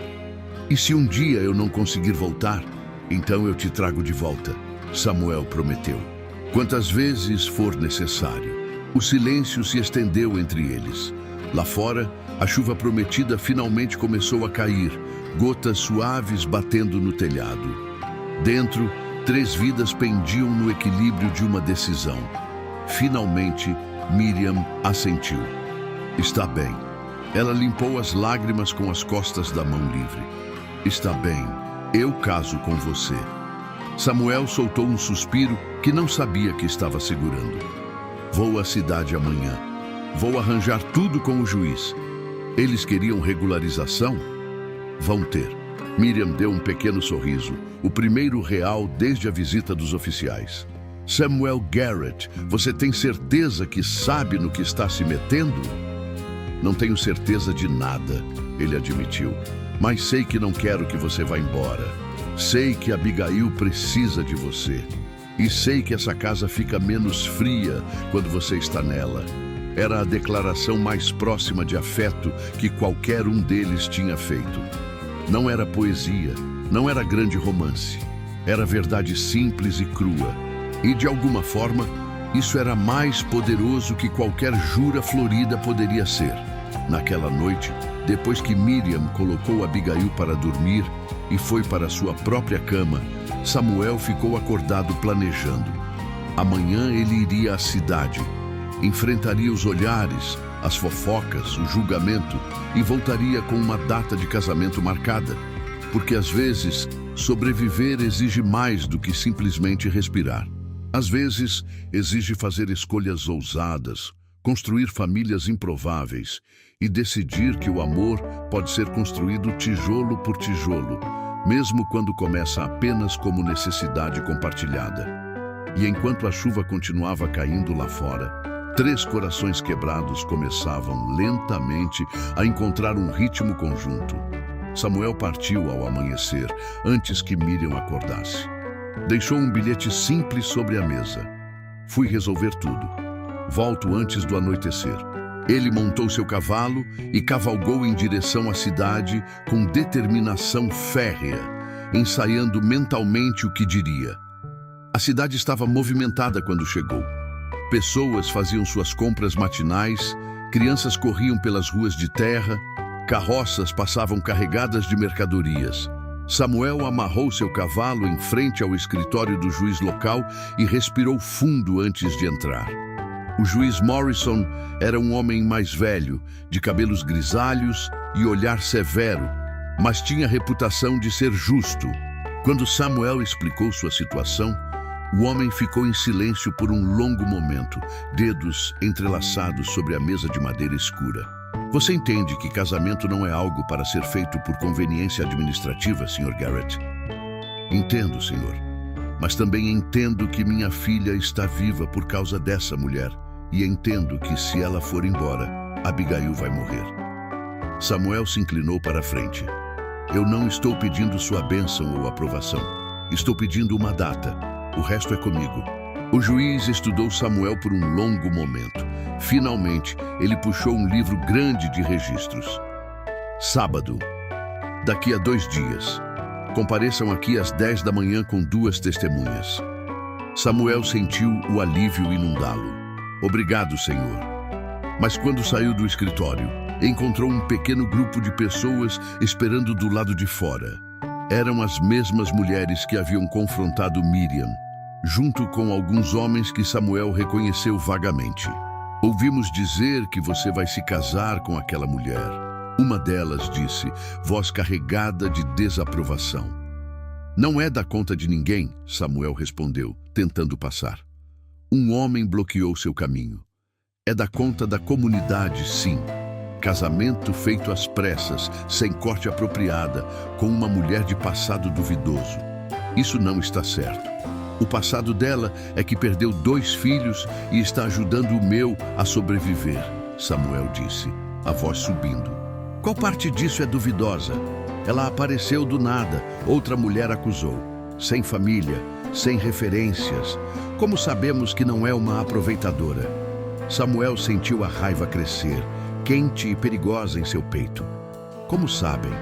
E se um dia eu não conseguir voltar? Então eu te trago de volta, Samuel prometeu. Quantas vezes for necessário. O silêncio se estendeu entre eles. Lá fora, a chuva prometida finalmente começou a cair, gotas suaves batendo no telhado. Dentro, 3 vidas pendiam no equilíbrio de uma decisão. Finalmente, Miriam assentiu. Está bem. Ela limpou as lágrimas com as costas da mão livre. Está bem. Eu caso com você. Samuel soltou um suspiro que não sabia que estava segurando. Vou à cidade amanhã. Vou arranjar tudo com o juiz. Eles queriam regularização? Vão ter. Miriam deu um pequeno sorriso, o primeiro real desde a visita dos oficiais. Samuel Garrett, você tem certeza que sabe no que está se metendo? Não tenho certeza de nada, ele admitiu. Mas sei que não quero que você vá embora. Sei que Abigail precisa de você. E sei que essa casa fica menos fria quando você está nela. Era a declaração mais próxima de afeto que qualquer um deles tinha feito. Não era poesia, não era grande romance. Era verdade simples e crua. E, de alguma forma, isso era mais poderoso que qualquer jura florida poderia ser. Naquela noite, depois que Miriam colocou Abigail para dormir e foi para sua própria cama, Samuel ficou acordado planejando. Amanhã ele iria à cidade, enfrentaria os olhares, as fofocas, o julgamento e voltaria com uma data de casamento marcada. Porque às vezes, sobreviver exige mais do que simplesmente respirar. Às vezes, exige fazer escolhas ousadas, construir famílias improváveis e decidir que o amor pode ser construído tijolo por tijolo, mesmo quando começa apenas como necessidade compartilhada. E enquanto a chuva continuava caindo lá fora, 3 corações quebrados começavam lentamente a encontrar um ritmo conjunto. Samuel partiu ao amanhecer, antes que Miriam acordasse. Deixou um bilhete simples sobre a mesa. Fui resolver tudo. Volto antes do anoitecer. Ele montou seu cavalo e cavalgou em direção à cidade com determinação férrea, ensaiando mentalmente o que diria. A cidade estava movimentada quando chegou. Pessoas faziam suas compras matinais, crianças corriam pelas ruas de terra, carroças passavam carregadas de mercadorias. Samuel amarrou seu cavalo em frente ao escritório do juiz local e respirou fundo antes de entrar. O juiz Morrison era um homem mais velho, de cabelos grisalhos e olhar severo, mas tinha reputação de ser justo. Quando Samuel explicou sua situação, o homem ficou em silêncio por um longo momento, dedos entrelaçados sobre a mesa de madeira escura. Você entende que casamento não é algo para ser feito por conveniência administrativa, Sr. Garrett? Entendo, senhor. Mas também entendo que minha filha está viva por causa dessa mulher. E entendo que se ela for embora, Abigail vai morrer. Samuel se inclinou para a frente. Eu não estou pedindo sua bênção ou aprovação. Estou pedindo uma data. O resto é comigo. O juiz estudou Samuel por um longo momento. Finalmente, ele puxou um livro grande de registros. Sábado. Daqui a 2 dias. Compareçam aqui às 10 da manhã com 2 testemunhas. Samuel sentiu o alívio inundá-lo. Obrigado, Senhor. Mas quando saiu do escritório, encontrou um pequeno grupo de pessoas esperando do lado de fora. Eram as mesmas mulheres que haviam confrontado Miriam, junto com alguns homens que Samuel reconheceu vagamente. Ouvimos dizer que você vai se casar com aquela mulher. Uma delas disse, voz carregada de desaprovação. Não é da conta de ninguém, Samuel respondeu, tentando passar. Um homem bloqueou seu caminho. É da conta da comunidade, sim. Casamento feito às pressas, sem corte apropriada, com uma mulher de passado duvidoso. Isso não está certo. O passado dela é que perdeu 2 filhos e está ajudando o meu a sobreviver, Samuel disse, a voz subindo. Qual parte disso é duvidosa? Ela apareceu do nada, outra mulher acusou. Sem família, sem referências. Como sabemos que não é uma aproveitadora? Samuel sentiu a raiva crescer, quente e perigosa em seu peito. Como sabem?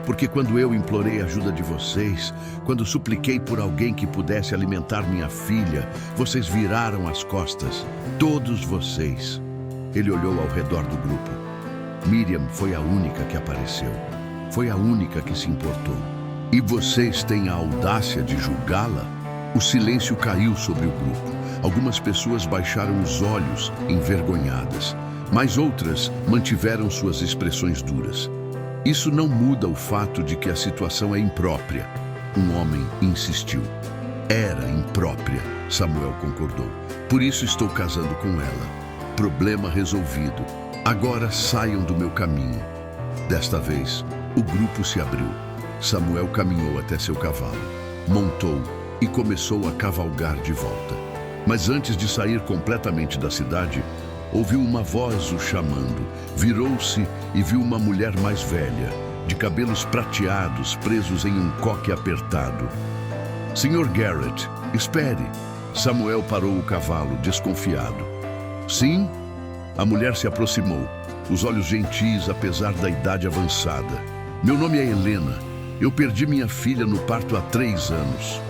Porque quando eu implorei a ajuda de vocês, quando supliquei por alguém que pudesse alimentar minha filha, vocês viraram as costas, todos vocês. Ele olhou ao redor do grupo. Miriam foi a única que apareceu. Foi a única que se importou. E vocês têm a audácia de julgá-la? O silêncio caiu sobre o grupo. Algumas pessoas baixaram os olhos, envergonhadas, mas outras mantiveram suas expressões duras. Isso não muda o fato de que a situação é imprópria. Um homem insistiu. Era imprópria, Samuel concordou. Por isso estou casando com ela. Problema resolvido. Agora saiam do meu caminho. Desta vez, o grupo se abriu. Samuel caminhou até seu cavalo, montou e começou a cavalgar de volta. Mas antes de sair completamente da cidade, ouviu uma voz o chamando, virou-se e viu uma mulher mais velha, de cabelos prateados presos em um coque apertado. Sr. Garrett, espere. Samuel parou o cavalo, desconfiado. Sim? A mulher se aproximou, os olhos gentis apesar da idade avançada. Meu nome é Helena. Eu perdi minha filha no parto há 3 anos.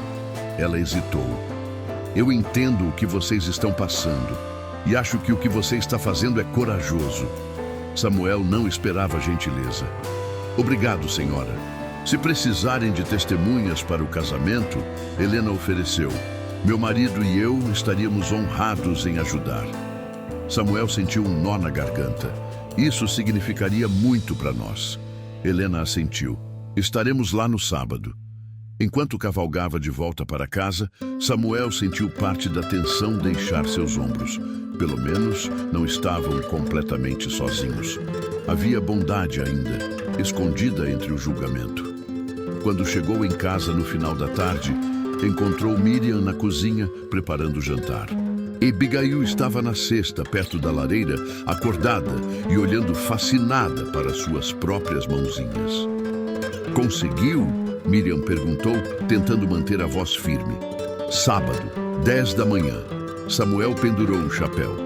Ela hesitou. Eu entendo o que vocês estão passando. E acho que o que você está fazendo é corajoso. Samuel não esperava a gentileza. Obrigado, senhora. Se precisarem de testemunhas para o casamento, Helena ofereceu. Meu marido e eu estaríamos honrados em ajudar. Samuel sentiu um nó na garganta. Isso significaria muito para nós. Helena assentiu. Estaremos lá no sábado. Enquanto cavalgava de volta para casa, Samuel sentiu parte da tensão deixar seus ombros. Pelo menos, não estavam completamente sozinhos. Havia bondade ainda, escondida entre o julgamento. Quando chegou em casa no final da tarde, encontrou Miriam na cozinha, preparando o jantar. Abigail estava na cesta, perto da lareira, acordada e olhando fascinada para suas próprias mãozinhas. Conseguiu? Miriam perguntou, tentando manter a voz firme. Sábado, 10 da manhã. Samuel pendurou o chapéu.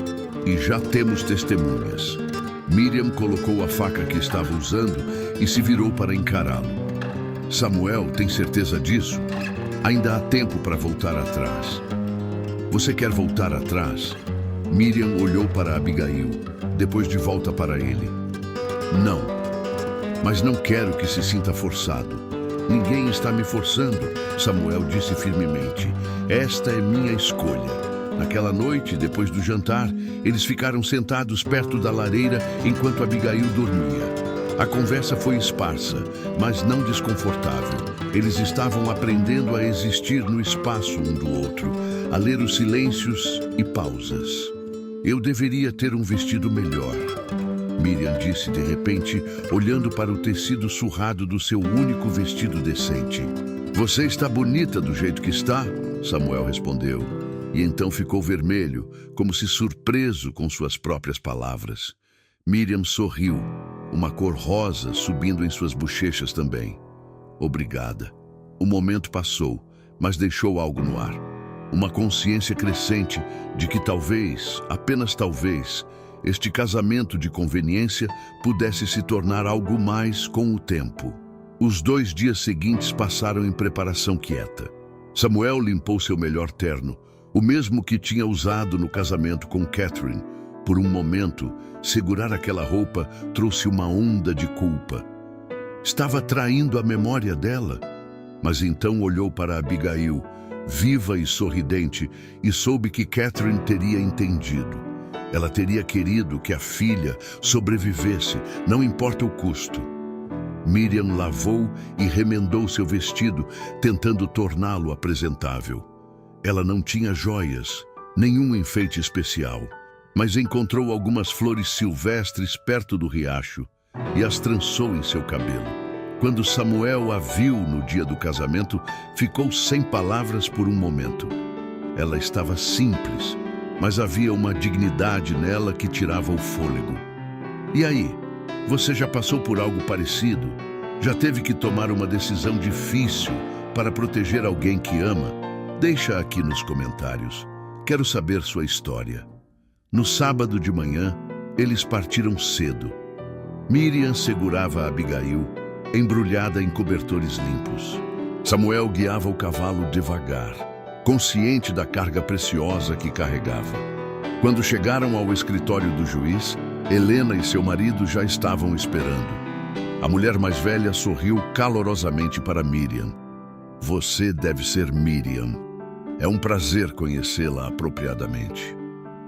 E já temos testemunhas. Miriam colocou a faca que estava usando e se virou para encará-lo. Samuel, tem certeza disso? Ainda há tempo para voltar atrás. Você quer voltar atrás? Miriam olhou para Abigail, depois de volta para ele. Não, mas não quero que se sinta forçado. Ninguém está me forçando, Samuel disse firmemente. Esta é minha escolha. Naquela noite, depois do jantar, eles ficaram sentados perto da lareira enquanto Abigail dormia. A conversa foi esparsa, mas não desconfortável. Eles estavam aprendendo a existir no espaço um do outro, a ler os silêncios e pausas. Eu deveria ter um vestido melhor, Miriam disse de repente, olhando para o tecido surrado do seu único vestido decente. Você está bonita do jeito que está, Samuel respondeu, e então ficou vermelho, como se surpreso com suas próprias palavras. Miriam sorriu, uma cor rosa subindo em suas bochechas também. Obrigada. O momento passou, mas deixou algo no ar. Uma consciência crescente de que talvez, apenas talvez, este casamento de conveniência pudesse se tornar algo mais com o tempo. Os 2 dias seguintes passaram em preparação quieta. Samuel limpou seu melhor terno, o mesmo que tinha usado no casamento com Catherine. Por um momento, segurar aquela roupa trouxe uma onda de culpa. Estava traindo a memória dela. Mas então olhou para Abigail, viva e sorridente, e soube que Catherine teria entendido. Ela teria querido que a filha sobrevivesse, não importa o custo. Miriam lavou e remendou seu vestido, tentando torná-lo apresentável. Ela não tinha joias, nenhum enfeite especial, mas encontrou algumas flores silvestres perto do riacho e as trançou em seu cabelo. Quando Samuel a viu no dia do casamento, ficou sem palavras por um momento. Ela estava simples, mas havia uma dignidade nela que tirava o fôlego. E aí, você já passou por algo parecido? Já teve que tomar uma decisão difícil para proteger alguém que ama? Deixa aqui nos comentários. Quero saber sua história. No sábado de manhã, eles partiram cedo. Miriam segurava Abigail, embrulhada em cobertores limpos. Samuel guiava o cavalo devagar, consciente da carga preciosa que carregava. Quando chegaram ao escritório do juiz, Helena e seu marido já estavam esperando. A mulher mais velha sorriu calorosamente para Miriam. Você deve ser Miriam. É um prazer conhecê-la apropriadamente.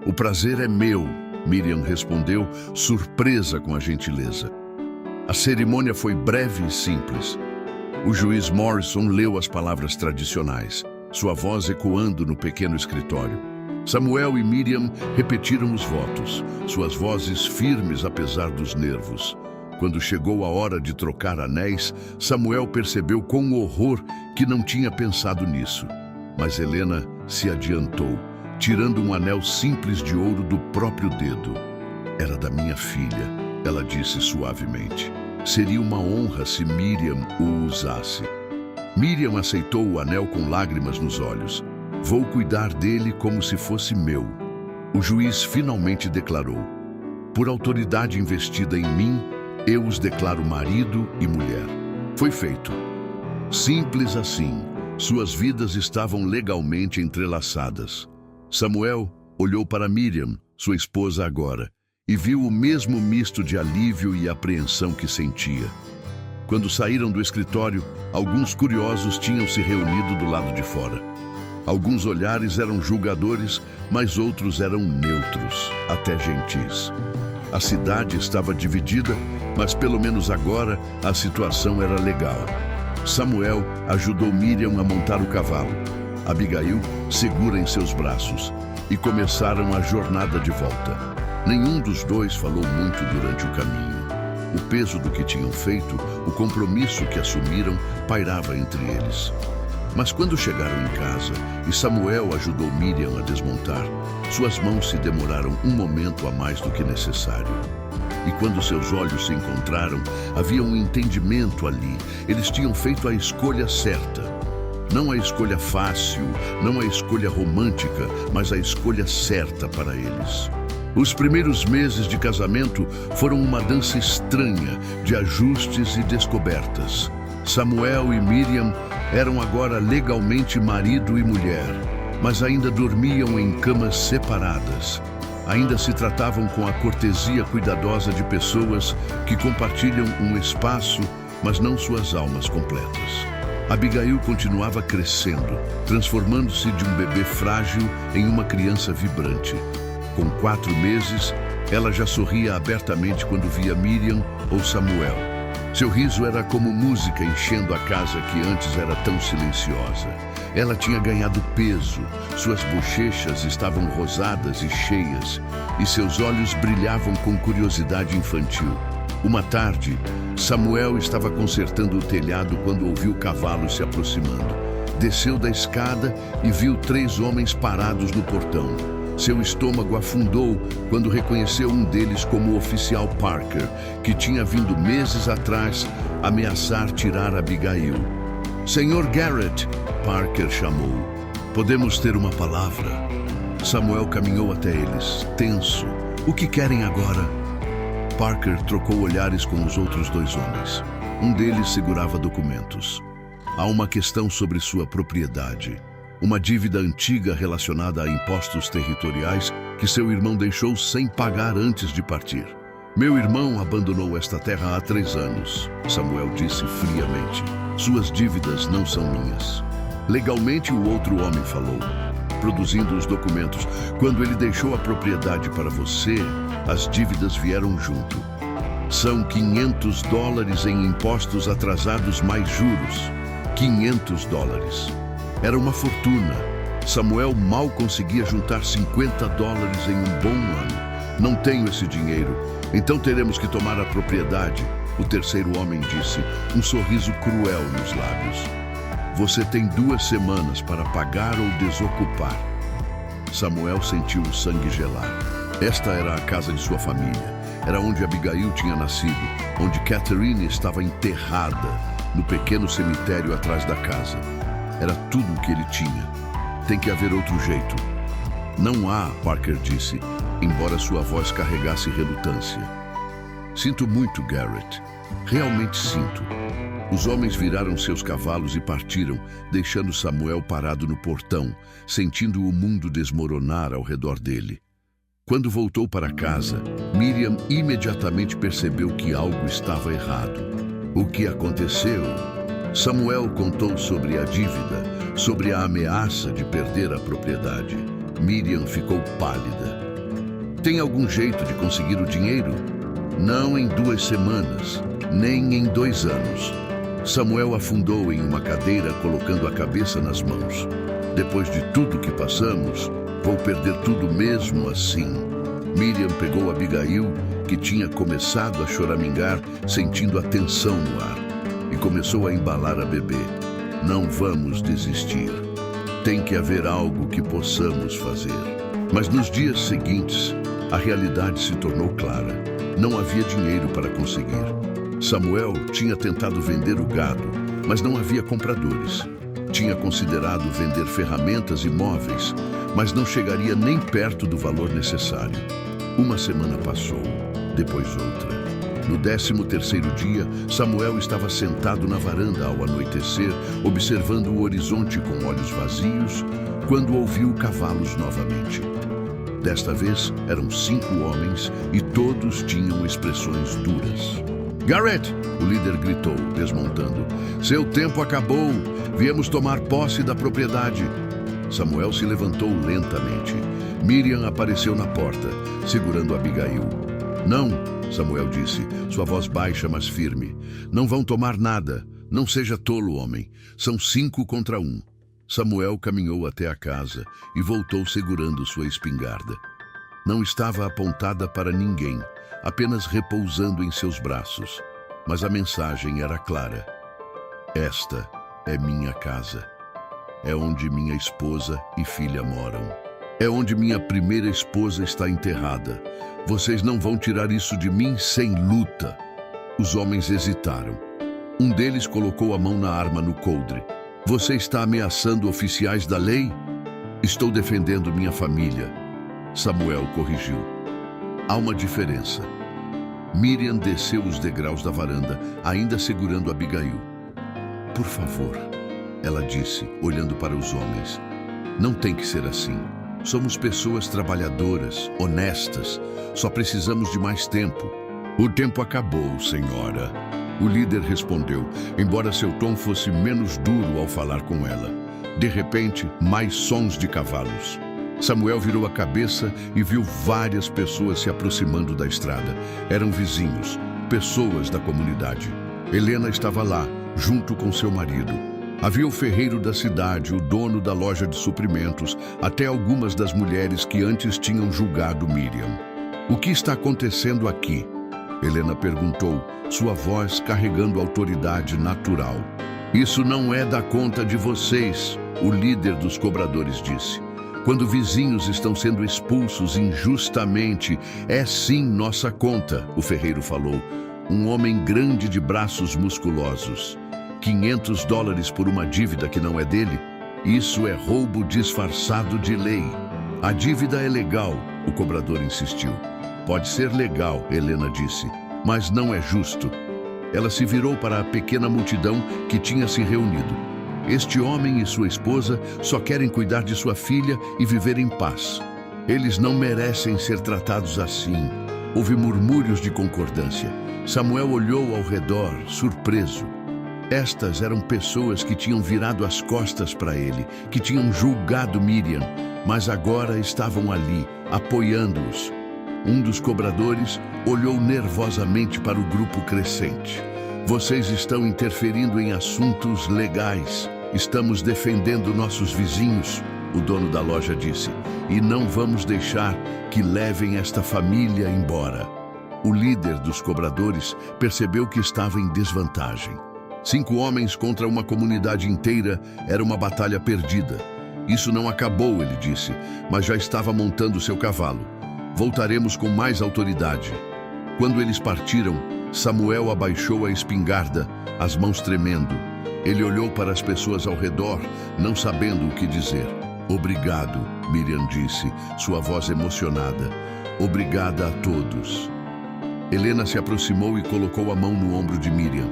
O prazer é meu, Miriam respondeu, surpresa com a gentileza. A cerimônia foi breve e simples. O juiz Morrison leu as palavras tradicionais, sua voz ecoando no pequeno escritório. Samuel e Miriam repetiram os votos, suas vozes firmes apesar dos nervos. Quando chegou a hora de trocar anéis, Samuel percebeu com horror que não tinha pensado nisso. Mas Helena se adiantou, tirando um anel simples de ouro do próprio dedo. Era da minha filha, ela disse suavemente. Seria uma honra se Miriam o usasse. Miriam aceitou o anel com lágrimas nos olhos. Vou cuidar dele como se fosse meu. O juiz finalmente declarou: por autoridade investida em mim, eu os declaro marido e mulher. Foi feito. Simples assim, suas vidas estavam legalmente entrelaçadas. Samuel olhou para Miriam, sua esposa agora, e viu o mesmo misto de alívio e apreensão que sentia. Quando saíram do escritório, alguns curiosos tinham se reunido do lado de fora. Alguns olhares eram julgadores, mas outros eram neutros, até gentis. A cidade estava dividida, mas pelo menos agora a situação era legal. Samuel ajudou Miriam a montar o cavalo. Abigail segura em seus braços e começaram a jornada de volta. Nenhum dos dois falou muito durante o caminho. O peso do que tinham feito, o compromisso que assumiram, pairava entre eles. Mas quando chegaram em casa e Samuel ajudou Miriam a desmontar, suas mãos se demoraram um momento a mais do que necessário. E quando seus olhos se encontraram, havia um entendimento ali. Eles tinham feito a escolha certa. Não a escolha fácil, não a escolha romântica, mas a escolha certa para eles. Os primeiros meses de casamento foram uma dança estranha de ajustes e descobertas. Samuel e Miriam eram agora legalmente marido e mulher, mas ainda dormiam em camas separadas. Ainda se tratavam com a cortesia cuidadosa de pessoas que compartilham um espaço, mas não suas almas completas. Abigail continuava crescendo, transformando-se de um bebê frágil em uma criança vibrante. Com 4 meses, ela já sorria abertamente quando via Miriam ou Samuel. Seu riso era como música enchendo a casa que antes era tão silenciosa. Ela tinha ganhado peso, suas bochechas estavam rosadas e cheias, e seus olhos brilhavam com curiosidade infantil. Uma tarde, Samuel estava consertando o telhado quando ouviu cavalos se aproximando. Desceu da escada e viu 3 homens parados no portão. Seu estômago afundou quando reconheceu um deles como o oficial Parker, que tinha vindo meses atrás ameaçar tirar Abigail. Senhor Garrett, Parker chamou. Podemos ter uma palavra? Samuel caminhou até eles, tenso. O que querem agora? Parker trocou olhares com os outros 2 homens. Um deles segurava documentos. Há uma questão sobre sua propriedade. Uma dívida antiga relacionada a impostos territoriais que seu irmão deixou sem pagar antes de partir. Meu irmão abandonou esta terra há 3 anos, Samuel disse friamente. Suas dívidas não são minhas. Legalmente, o outro homem falou, produzindo os documentos. Quando ele deixou a propriedade para você, as dívidas vieram junto. São $500 em impostos atrasados mais juros. $500. Era uma fortuna. Samuel mal conseguia juntar $50 em um bom ano. Não tenho esse dinheiro, então teremos que tomar a propriedade, o terceiro homem disse, um sorriso cruel nos lábios. Você tem 2 semanas para pagar ou desocupar. Samuel sentiu o sangue gelar. Esta era a casa de sua família. Era onde Abigail tinha nascido, onde Catherine estava enterrada, no pequeno cemitério atrás da casa. Era tudo o que ele tinha. Tem que haver outro jeito. Não há, Parker disse, embora sua voz carregasse relutância. Sinto muito, Garrett. Realmente sinto. Os homens viraram seus cavalos e partiram, deixando Samuel parado no portão, sentindo o mundo desmoronar ao redor dele. Quando voltou para casa, Miriam imediatamente percebeu que algo estava errado. O que aconteceu? Samuel contou sobre a dívida, sobre a ameaça de perder a propriedade. Miriam ficou pálida. Tem algum jeito de conseguir o dinheiro? Não em 2 semanas, nem em 2 anos. Samuel afundou em uma cadeira, colocando a cabeça nas mãos. Depois de tudo que passamos, vou perder tudo mesmo assim. Miriam pegou Abigail, que tinha começado a choramingar, sentindo a tensão no ar, e começou a embalar a bebê. Não vamos desistir. Tem que haver algo que possamos fazer. Mas nos dias seguintes, a realidade se tornou clara. Não havia dinheiro para conseguir. Samuel tinha tentado vender o gado, mas não havia compradores. Tinha considerado vender ferramentas e móveis, mas não chegaria nem perto do valor necessário. Uma semana passou, depois outra. No 13º dia, Samuel estava sentado na varanda ao anoitecer, observando o horizonte com olhos vazios, quando ouviu cavalos novamente. Desta vez, eram 5 homens e todos tinham expressões duras. Garrett, o líder gritou, desmontando. Seu tempo acabou. Viemos tomar posse da propriedade. Samuel se levantou lentamente. Miriam apareceu na porta, segurando Abigail. Não, Samuel disse, sua voz baixa, mas firme. Não vão tomar nada. Não seja tolo, homem. São 5 contra 1. Samuel caminhou até a casa e voltou segurando sua espingarda. Não estava apontada para ninguém, apenas repousando em seus braços. Mas a mensagem era clara. Esta é minha casa. É onde minha esposa e filha moram. É onde minha primeira esposa está enterrada. Vocês não vão tirar isso de mim sem luta. Os homens hesitaram. Um deles colocou a mão na arma no coldre. Você está ameaçando oficiais da lei? Estou defendendo minha família. Samuel corrigiu. Há uma diferença. Miriam desceu os degraus da varanda, ainda segurando Abigail. Por favor, ela disse, olhando para os homens. Não tem que ser assim. Somos pessoas trabalhadoras, honestas. Só precisamos de mais tempo. O tempo acabou, senhora. O líder respondeu, embora seu tom fosse menos duro ao falar com ela. De repente, mais sons de cavalos. Samuel virou a cabeça e viu várias pessoas se aproximando da estrada. Eram vizinhos, pessoas da comunidade. Helena estava lá, junto com seu marido. Havia o ferreiro da cidade, o dono da loja de suprimentos, até algumas das mulheres que antes tinham julgado Miriam. O que está acontecendo aqui? Helena perguntou, sua voz carregando autoridade natural. Isso não é da conta de vocês, o líder dos cobradores disse. Quando vizinhos estão sendo expulsos injustamente, é sim nossa conta, o ferreiro falou. Um homem grande de braços musculosos. $500 por uma dívida que não é dele? Isso é roubo disfarçado de lei. A dívida é legal, o cobrador insistiu. Pode ser legal, Helena disse, mas não é justo. Ela se virou para a pequena multidão que tinha se reunido. Este homem e sua esposa só querem cuidar de sua filha e viver em paz. Eles não merecem ser tratados assim. Houve murmúrios de concordância. Samuel olhou ao redor, surpreso. Estas eram pessoas que tinham virado as costas para ele, que tinham julgado Miriam, mas agora estavam ali, apoiando-os. Um dos cobradores olhou nervosamente para o grupo crescente. Vocês estão interferindo em assuntos legais. Estamos defendendo nossos vizinhos, o dono da loja disse, e não vamos deixar que levem esta família embora. O líder dos cobradores percebeu que estava em desvantagem. 5 homens contra uma comunidade inteira era uma batalha perdida. Isso não acabou, ele disse, mas já estava montando seu cavalo. Voltaremos com mais autoridade. Quando eles partiram, Samuel abaixou a espingarda, as mãos tremendo. Ele olhou para as pessoas ao redor, não sabendo o que dizer. Obrigado, Miriam disse, sua voz emocionada. Obrigada a todos. Helena se aproximou e colocou a mão no ombro de Miriam.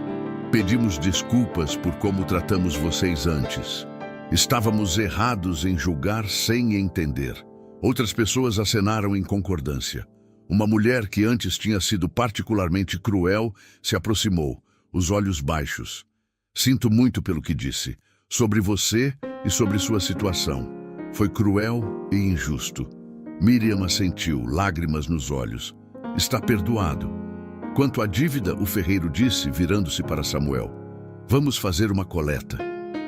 Pedimos desculpas por como tratamos vocês antes. Estávamos errados em julgar sem entender. Outras pessoas acenaram em concordância. Uma mulher que antes tinha sido particularmente cruel se aproximou, os olhos baixos. Sinto muito pelo que disse, sobre você e sobre sua situação. Foi cruel e injusto. Miriam assentiu, lágrimas nos olhos. Está perdoado. Quanto à dívida, o ferreiro disse, virando-se para Samuel. Vamos fazer uma coleta.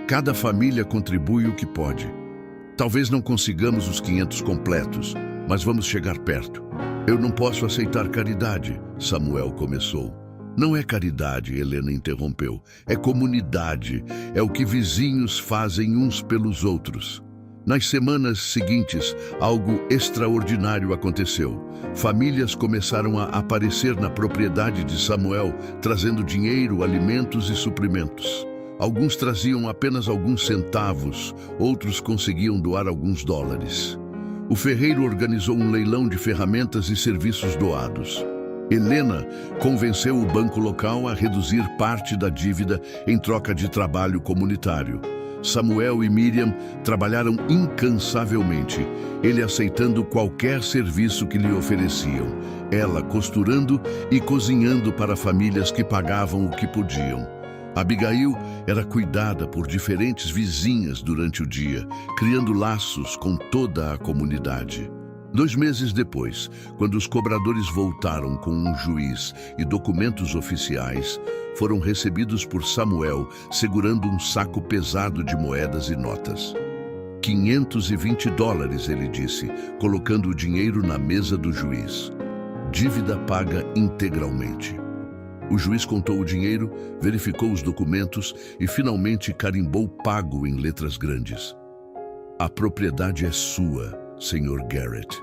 Cada família contribui o que pode. Talvez não consigamos os 500 completos, mas vamos chegar perto. Eu não posso aceitar caridade, Samuel começou. Não é caridade, Helena interrompeu. É comunidade. É o que vizinhos fazem uns pelos outros. Nas semanas seguintes, algo extraordinário aconteceu. Famílias começaram a aparecer na propriedade de Samuel, trazendo dinheiro, alimentos e suprimentos. Alguns traziam apenas alguns centavos, outros conseguiam doar alguns dólares. O ferreiro organizou um leilão de ferramentas e serviços doados. Helena convenceu o banco local a reduzir parte da dívida em troca de trabalho comunitário. Samuel e Miriam trabalharam incansavelmente, ele aceitando qualquer serviço que lhe ofereciam, ela costurando e cozinhando para famílias que pagavam o que podiam. Abigail era cuidada por diferentes vizinhas durante o dia, criando laços com toda a comunidade. 2 meses depois, quando os cobradores voltaram com um juiz e documentos oficiais, foram recebidos por Samuel segurando um saco pesado de moedas e notas. $520, ele disse, colocando o dinheiro na mesa do juiz. Dívida paga integralmente. O juiz contou o dinheiro, verificou os documentos e finalmente carimbou pago em letras grandes. A propriedade é sua, Sr. Garrett,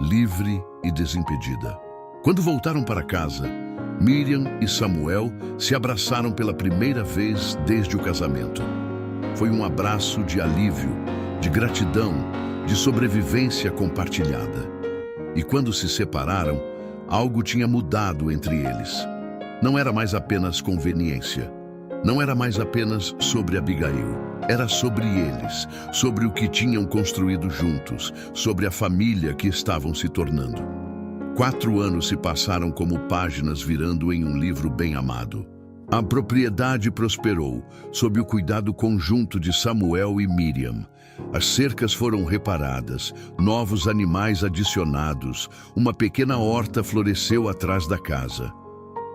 livre e desimpedida. Quando voltaram para casa, Miriam e Samuel se abraçaram pela primeira vez desde o casamento. Foi um abraço de alívio, de gratidão, de sobrevivência compartilhada. E quando se separaram, algo tinha mudado entre eles. Não era mais apenas conveniência. Não era mais apenas sobre Abigail. Era sobre eles, sobre o que tinham construído juntos, sobre a família que estavam se tornando. 4 anos se passaram como páginas virando em um livro bem amado. A propriedade prosperou, sob o cuidado conjunto de Samuel e Miriam. As cercas foram reparadas, novos animais adicionados, uma pequena horta floresceu atrás da casa.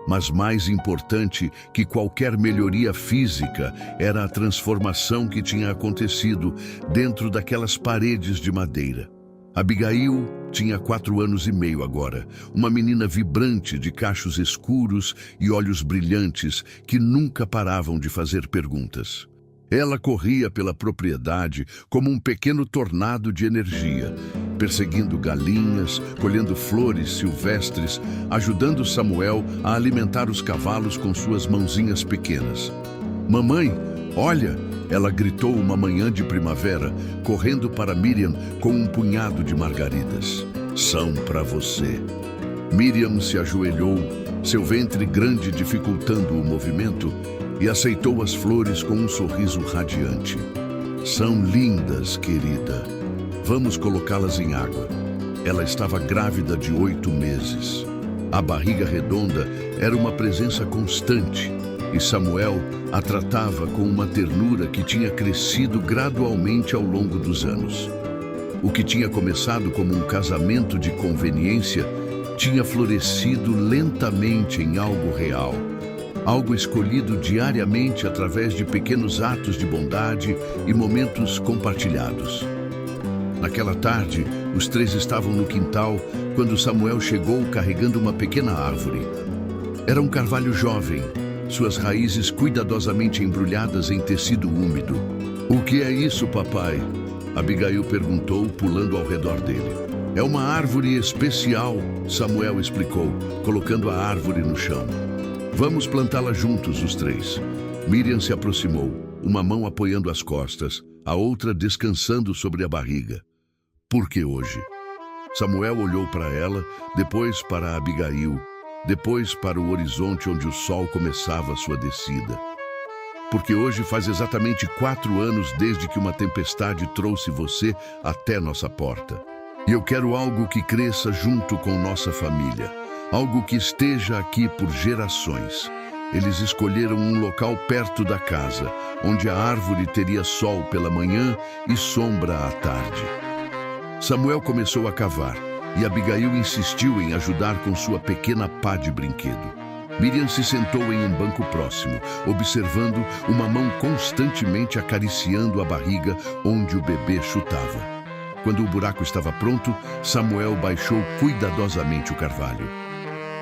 Mas mais importante que qualquer melhoria física era a transformação que tinha acontecido dentro daquelas paredes de madeira. Abigail tinha 4 anos e meio agora, uma menina vibrante de cachos escuros e olhos brilhantes que nunca paravam de fazer perguntas. Ela corria pela propriedade como um pequeno tornado de energia, perseguindo galinhas, colhendo flores silvestres, ajudando Samuel a alimentar os cavalos com suas mãozinhas pequenas. Mamãe, olha! Ela gritou uma manhã de primavera, correndo para Miriam com um punhado de margaridas. São para você. Miriam se ajoelhou, seu ventre grande dificultando o movimento, e aceitou as flores com um sorriso radiante. São lindas, querida. Vamos colocá-las em água. Ela estava grávida de 8 meses. A barriga redonda era uma presença constante e Samuel a tratava com uma ternura que tinha crescido gradualmente ao longo dos anos. O que tinha começado como um casamento de conveniência tinha florescido lentamente em algo real, algo escolhido diariamente através de pequenos atos de bondade e momentos compartilhados. Naquela tarde, os três estavam no quintal quando Samuel chegou carregando uma pequena árvore. Era um carvalho jovem, suas raízes cuidadosamente embrulhadas em tecido úmido. "O que é isso, papai?" Abigail perguntou, pulando ao redor dele. "É uma árvore especial", Samuel explicou, colocando a árvore no chão. "Vamos plantá-la juntos, os três." Miriam se aproximou, uma mão apoiando as costas, a outra descansando sobre a barriga. "Por que hoje?" Samuel olhou para ela, depois para Abigail, depois para o horizonte onde o sol começava sua descida. "Porque hoje faz exatamente 4 anos desde que uma tempestade trouxe você até nossa porta. E eu quero algo que cresça junto com nossa família, algo que esteja aqui por gerações." Eles escolheram um local perto da casa, onde a árvore teria sol pela manhã e sombra à tarde. Samuel começou a cavar, e Abigail insistiu em ajudar com sua pequena pá de brinquedo. Miriam se sentou em um banco próximo, observando uma mão constantemente acariciando a barriga onde o bebê chutava. Quando o buraco estava pronto, Samuel baixou cuidadosamente o carvalho.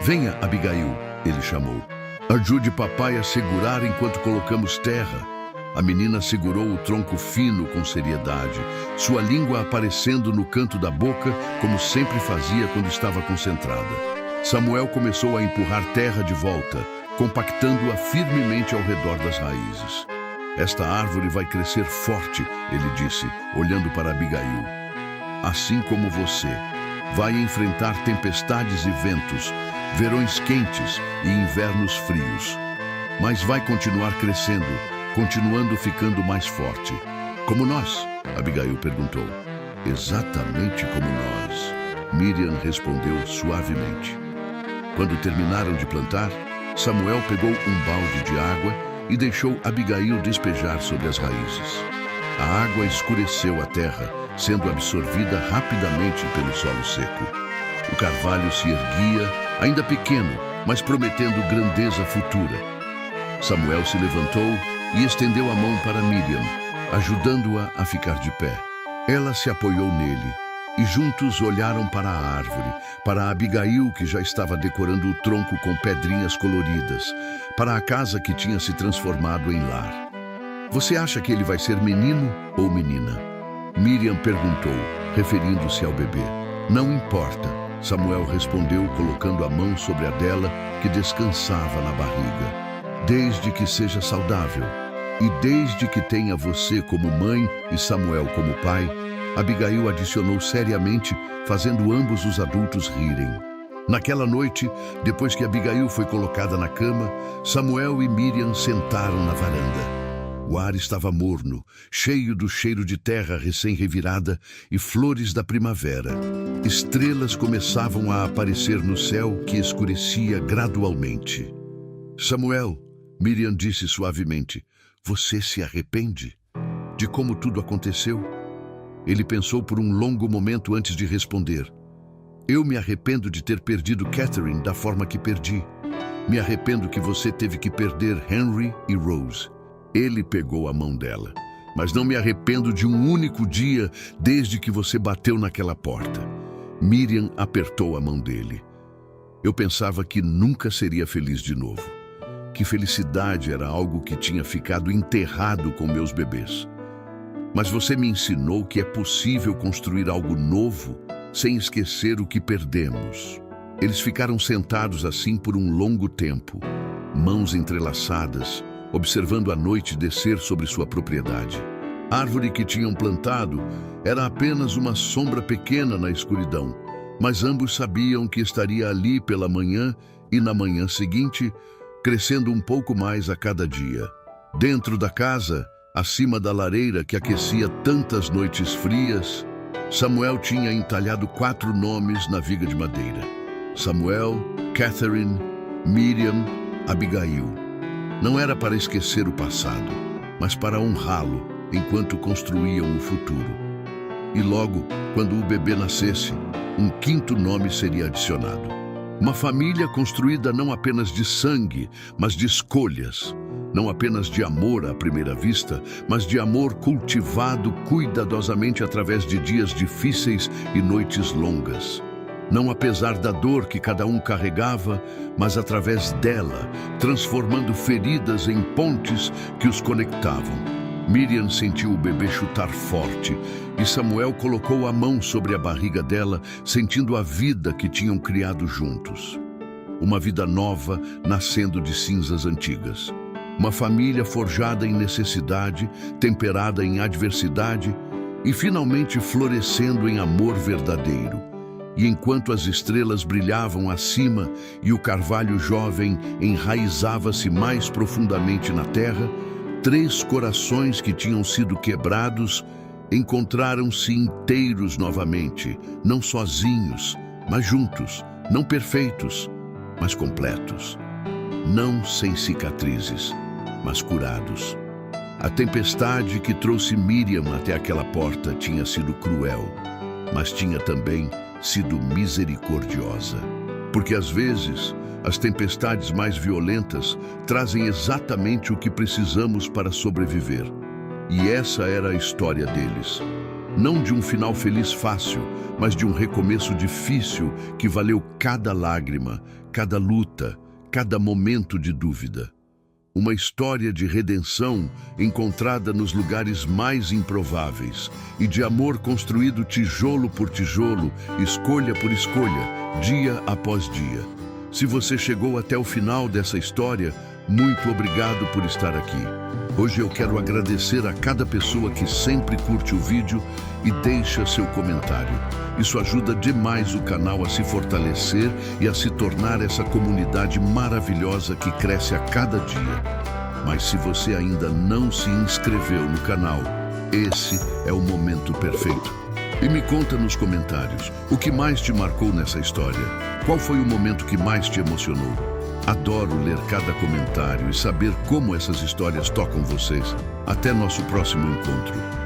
"Venha, Abigail", ele chamou. "Ajude papai a segurar enquanto colocamos terra." A menina segurou o tronco fino com seriedade, sua língua aparecendo no canto da boca, como sempre fazia quando estava concentrada. Samuel começou a empurrar terra de volta, compactando-a firmemente ao redor das raízes. "Esta árvore vai crescer forte", ele disse, olhando para Abigail. "Assim como você, vai enfrentar tempestades e ventos, verões quentes e invernos frios. Mas vai continuar crescendo, continuando ficando mais forte." "Como nós?" Abigail perguntou. "Exatamente como nós", Miriam respondeu suavemente. Quando terminaram de plantar, Samuel pegou um balde de água e deixou Abigail despejar sobre as raízes. A água escureceu a terra, sendo absorvida rapidamente pelo solo seco. O carvalho se erguia, ainda pequeno, mas prometendo grandeza futura. Samuel se levantou e estendeu a mão para Miriam, ajudando-a a ficar de pé. Ela se apoiou nele e juntos olharam para a árvore, para Abigail, que já estava decorando o tronco com pedrinhas coloridas, para a casa que tinha se transformado em lar. "Você acha que ele vai ser menino ou menina?" Miriam perguntou, referindo-se ao bebê. "Não importa", Samuel respondeu, colocando a mão sobre a dela, que descansava na barriga. "Desde que seja saudável. E desde que tenha você como mãe e Samuel como pai", Abigail adicionou seriamente, fazendo ambos os adultos rirem. Naquela noite, depois que Abigail foi colocada na cama, Samuel e Miriam sentaram na varanda. O ar estava morno, cheio do cheiro de terra recém-revirada e flores da primavera. Estrelas começavam a aparecer no céu, que escurecia gradualmente. "Samuel", Miriam disse suavemente, "você se arrepende de como tudo aconteceu?" Ele pensou por um longo momento antes de responder. "Eu me arrependo de ter perdido Catherine da forma que perdi. Me arrependo que você teve que perder Henry e Rose." Ele pegou a mão dela. "Mas não me arrependo de um único dia desde que você bateu naquela porta." Miriam apertou a mão dele. "Eu pensava que nunca seria feliz de novo. Que felicidade era algo que tinha ficado enterrado com meus bebês. Mas você me ensinou que é possível construir algo novo sem esquecer o que perdemos." Eles ficaram sentados assim por um longo tempo, mãos entrelaçadas, observando a noite descer sobre sua propriedade. A árvore que tinham plantado era apenas uma sombra pequena na escuridão, mas ambos sabiam que estaria ali pela manhã e na manhã seguinte, crescendo um pouco mais a cada dia. Dentro da casa, acima da lareira que aquecia tantas noites frias, Samuel tinha entalhado 4 nomes na viga de madeira: Samuel, Catherine, Miriam, Abigail. Não era para esquecer o passado, mas para honrá-lo enquanto construíam o futuro. E logo, quando o bebê nascesse, um quinto nome seria adicionado. Uma família construída não apenas de sangue, mas de escolhas. Não apenas de amor à primeira vista, mas de amor cultivado cuidadosamente através de dias difíceis e noites longas. Não apesar da dor que cada um carregava, mas através dela, transformando feridas em pontes que os conectavam. Miriam sentiu o bebê chutar forte e Samuel colocou a mão sobre a barriga dela, sentindo a vida que tinham criado juntos. Uma vida nova nascendo de cinzas antigas. Uma família forjada em necessidade, temperada em adversidade e finalmente florescendo em amor verdadeiro. E enquanto as estrelas brilhavam acima e o carvalho jovem enraizava-se mais profundamente na terra, 3 corações que tinham sido quebrados encontraram-se inteiros novamente, não sozinhos, mas juntos, não perfeitos, mas completos. Não sem cicatrizes, mas curados. A tempestade que trouxe Miriam até aquela porta tinha sido cruel, mas tinha também sido misericordiosa. Porque às vezes, as tempestades mais violentas trazem exatamente o que precisamos para sobreviver. E essa era a história deles. Não de um final feliz fácil, mas de um recomeço difícil que valeu cada lágrima, cada luta, cada momento de dúvida. Uma história de redenção encontrada nos lugares mais improváveis e de amor construído tijolo por tijolo, escolha por escolha, dia após dia. Se você chegou até o final dessa história, muito obrigado por estar aqui. Hoje eu quero agradecer a cada pessoa que sempre curte o vídeo e deixa seu comentário. Isso ajuda demais o canal a se fortalecer e a se tornar essa comunidade maravilhosa que cresce a cada dia. Mas se você ainda não se inscreveu no canal, esse é o momento perfeito. E me conta nos comentários, o que mais te marcou nessa história? Qual foi o momento que mais te emocionou? Adoro ler cada comentário e saber como essas histórias tocam vocês. Até nosso próximo encontro.